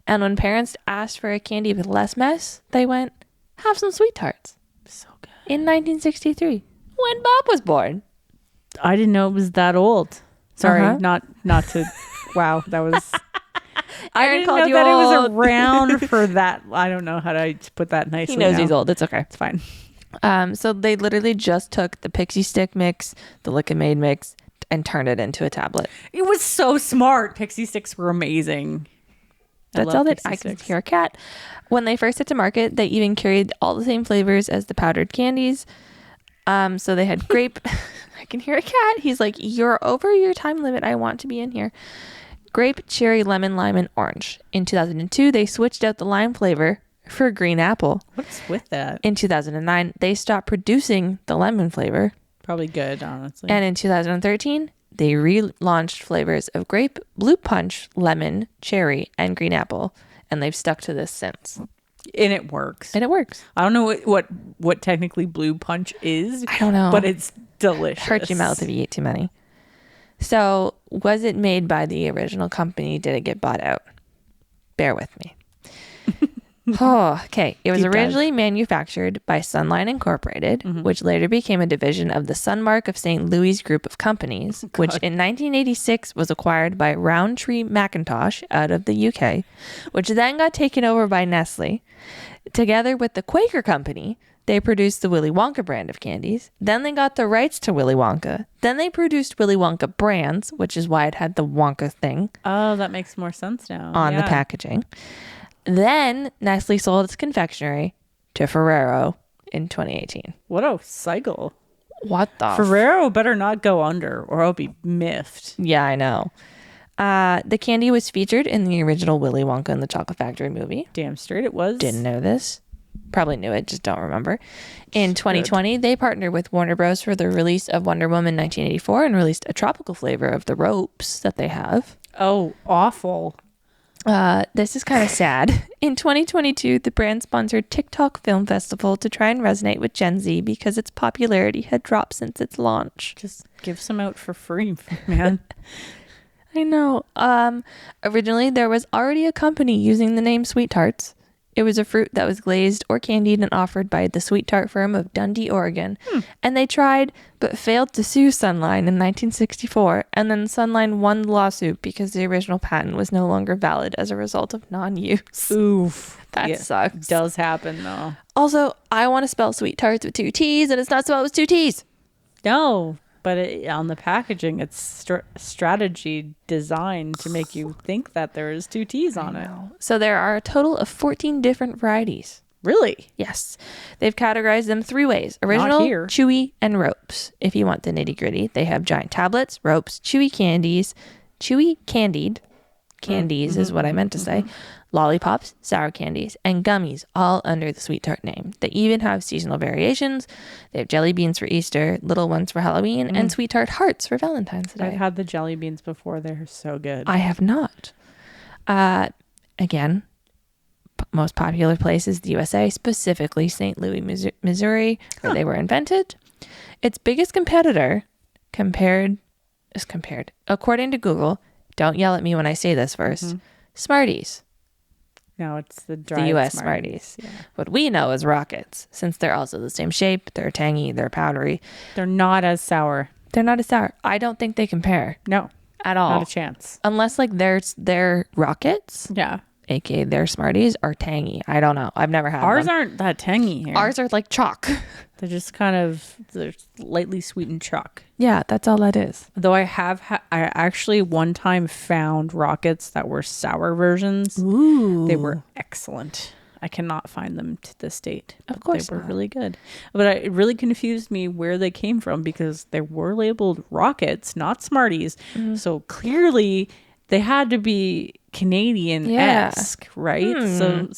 And when parents asked for a candy with less mess, they went, have some sweet tarts. So good. In 1963, when Bob was born. I didn't know it was that old. Sorry, not to. Wow, that was. I didn't know that it was around for that. I don't know how to put that nicely. He knows he's old. It's okay. It's fine. So they literally just took the Pixie Stick mix, the Lick-a-Maid mix, and turned it into a tablet. It was so smart. Pixie Sticks were amazing. That's all that I can hear a cat. When they first hit to market, they even carried all the same flavors as the powdered candies. So they had grape. I can hear a cat. He's like, you're over your time limit. I want to be in here. Grape, cherry, lemon, lime, and orange. In 2002, they switched out the lime flavor for green apple. What's with that? In 2009, they stopped producing the lemon flavor. Probably good, honestly. And in 2013, they relaunched flavors of grape, blue punch, lemon, cherry, and green apple. And they've stuck to this since. And it works. I don't know what technically blue punch is. I don't know. But it's delicious. Hurt your mouth if you eat too many. So, was it made by the original company? Did it get bought out? Bear with me. Oh, okay. It was Deep dive. originally manufactured by Sunline Incorporated, which later became a division of the Sunmark of St. Louis group of companies, which in 1986 was acquired by Rowntree Macintosh out of the UK, which then got taken over by Nestle. Together with the Quaker Company, they produced the Willy Wonka brand of candies. Then they got the rights to Willy Wonka. Then they produced Willy Wonka brands, which is why it had the Wonka thing Oh, that makes more sense now. on the packaging. Then Nestle sold its confectionery to Ferrero in 2018. What a cycle. What the? Ferrero better not go under or I'll be miffed. Yeah, I know. The candy was featured in the original Willy Wonka and the Chocolate Factory movie. Damn straight it was. Didn't know this. Probably knew it, just don't remember. In 2020, they partnered with Warner Bros. For the release of Wonder Woman 1984 and released a tropical flavor of the ropes that they have. Oh, awful. This is kind of sad. In 2022, the brand sponsored TikTok Film Festival to try and resonate with Gen Z because its popularity had dropped since its launch. Just give some out for free, man. I know. Originally, there was already a company using the name Sweet Tarts. It was a fruit that was glazed or candied and offered by the Sweet Tart firm of Dundee, Oregon. And they tried, but failed to sue Sunline in 1964. And then Sunline won the lawsuit because the original patent was no longer valid as a result of non-use. Oof. That sucks. Does happen, though. Also, I want to spell Sweet Tarts with 2 T's, and it's not spelled with 2 T's. No, but on the packaging, it's strategy designed to make you think that there is 2 T's on it. So there are a total of 14 different varieties. Really? Yes. They've categorized them 3 ways. Original, chewy, and ropes. If you want the nitty gritty, they have giant tablets, ropes, chewy candies, chewy candied, candies is what I meant to say, lollipops, sour candies, and gummies, all under the Sweet Tart name. They even have seasonal variations. They have jelly beans for Easter, little ones for Halloween, and Sweet Tart hearts for Valentine's Day. I've had the jelly beans before. They're so good. I have not. Again, most popular place is the USA, specifically St. Louis, Missouri, where they were invented. Its biggest competitor, according to Google, don't yell at me when I say this first, Smarties. No, it's the US Smarties. Yeah. What we know is Rockets, since they're also the same shape, they're tangy, they're powdery. They're not as sour. They're not as sour. I don't think they compare. No. At all. Not a chance. Unless like their Rockets. Yeah. AKA their Smarties are tangy. I don't know. I've never had Ours them. aren't that tangy here. Ours are like chalk. They're just they're lightly sweetened chalk. Yeah, that's all that is. Though I actually one time found Rockets that were sour versions. Ooh. They were excellent. I cannot find them to this date. Of course they were not. really good. But it really confused me where they came from because they were labeled Rockets, not Smarties. So clearly they had to be Canadian-esque, right? So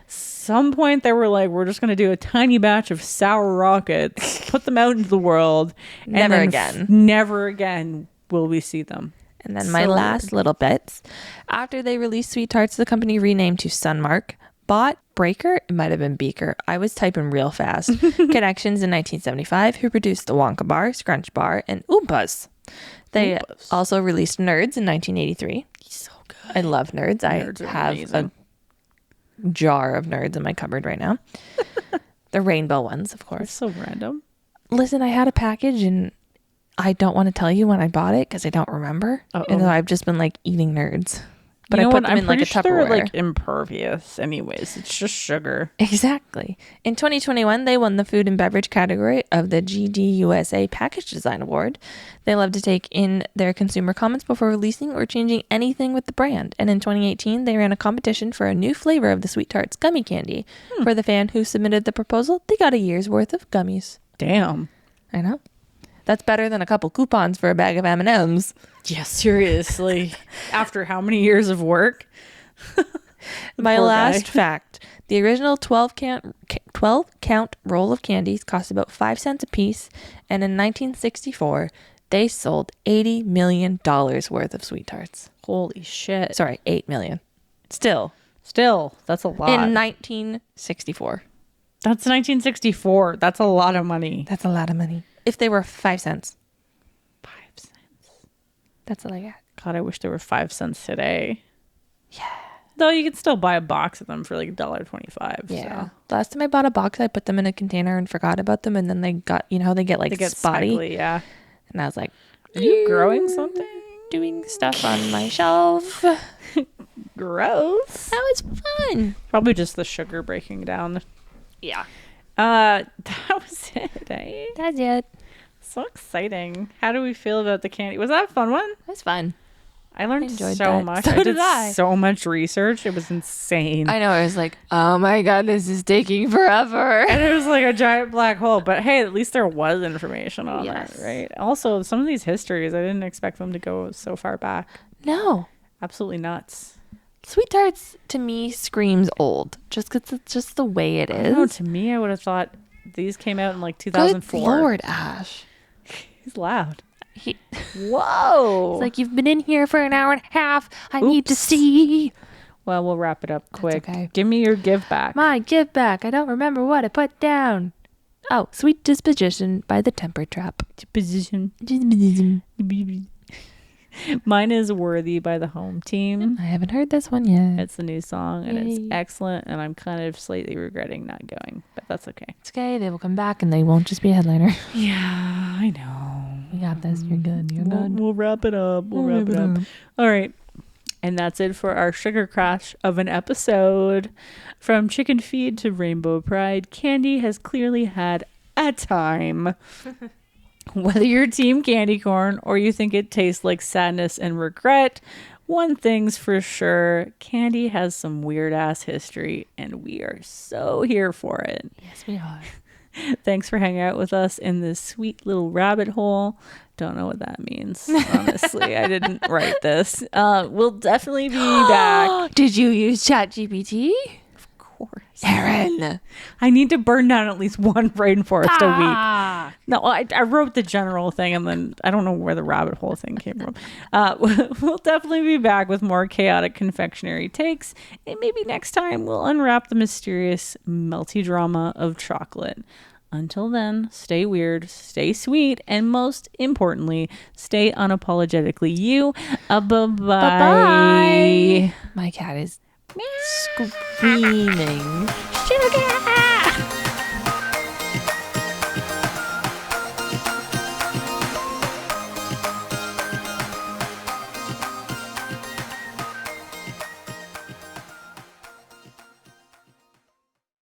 some point they were like, we're just going to do a tiny batch of sour Rockets, put them out into the world. Never and again. Never again will we see them. And then my last little bits. After they released Sweet Tarts, the company renamed to Sunmark, bought Breaker, it might have been Beaker, I was typing real fast, Connections in 1975, who produced the Wonka Bar, Scrunch Bar, and Oompas. They also released Nerds in 1983. So good. I love Nerds. Nerds I are have amazing. a jar of Nerds in my cupboard right now. The rainbow ones, of course. It's so random. Listen, I had a package and I don't want to tell you when I bought it because I don't remember. And so I've just been like eating Nerds. But I put them in like a Tupperware. They're like impervious anyways. It's just sugar. Exactly. In 2021, they won the food and beverage category of the GDUSA Package Design Award. They love to take in their consumer comments before releasing or changing anything with the brand. And in 2018, they ran a competition for a new flavor of the Sweet Tarts gummy candy. For the fan who submitted the proposal, they got a year's worth of gummies. Damn. I know. That's better than a couple coupons for a bag of M&Ms. Yeah, seriously. After how many years of work? My last fact. The original 12 count roll of candies cost about 5 cents a piece. And in 1964, they sold $80 million worth of Sweet Tarts. Holy shit. Sorry, $8 million. Still, that's a lot. in 1964. That's 1964. That's a lot of money. That's a lot of money. If they were 5 cents. 5 cents. That's all I got. God, I wish there were 5 cents today. Yeah. Though you can still buy a box of them for like $1.25. Yeah. So. Last time I bought a box, I put them in a container and forgot about them, and then they got, how they get like spotty. Speckly, yeah. And I was like, are you growing something? Doing stuff on my shelf. Gross. That was fun. Probably just the sugar breaking down. Yeah. That was it, eh? That's it. So exciting. How do we feel about the candy? Was that a fun one? It was fun. I learned enjoyed so that. much. So I did I. so much research. It was insane. I know. I was like, oh my God, this is taking forever. And it was like a giant black hole. But hey, at least there was information on it, right? Also, some of these histories, I didn't expect them to go so far back. No. Absolutely nuts. Sweet Tarts, to me, screams old. Just because it's just the way it is. No, to me, I would have thought these came out in like 2004. Good Lord, Ash. He's loud. Whoa. It's like, you've been in here for an hour and a half. I need to see. Well, we'll wrap it up quick. That's okay. Give me your give back. My give back. I don't remember what I put down. Oh, Sweet Disposition by the Temper Trap. Disposition. Mine is Worthy by the Home Team. I haven't heard this one yet. It's the new song, and it's excellent, and I'm kind of slightly regretting not going, but that's okay. It's okay. They will come back, and they won't just be a headliner. Yeah, I know. We got this. You're good. You're good. We'll wrap it up. We'll wrap it up. All right. And that's it for our sugar crash of an episode. From Chicken Feed to Rainbow Pride, Candy has clearly had a time. Whether you're team candy corn or you think it tastes like sadness and regret, one thing's for sure, candy has some weird ass history, and we are so here for it. Yes, we are. Thanks for hanging out with us in this sweet little rabbit hole. Don't know what that means, honestly. I didn't write this. We'll definitely be back. Did you use ChatGPT? Of course. Aaron. I need to burn down at least one rainforest a week. No, I wrote the general thing, and then I don't know where the rabbit hole thing came from. We'll definitely be back with more chaotic confectionery takes, and maybe next time we'll unwrap the mysterious melty drama of chocolate. Until then, stay weird, stay sweet, and most importantly, stay unapologetically you. Bye-bye. Bye-bye. My cat is screaming. Sugar!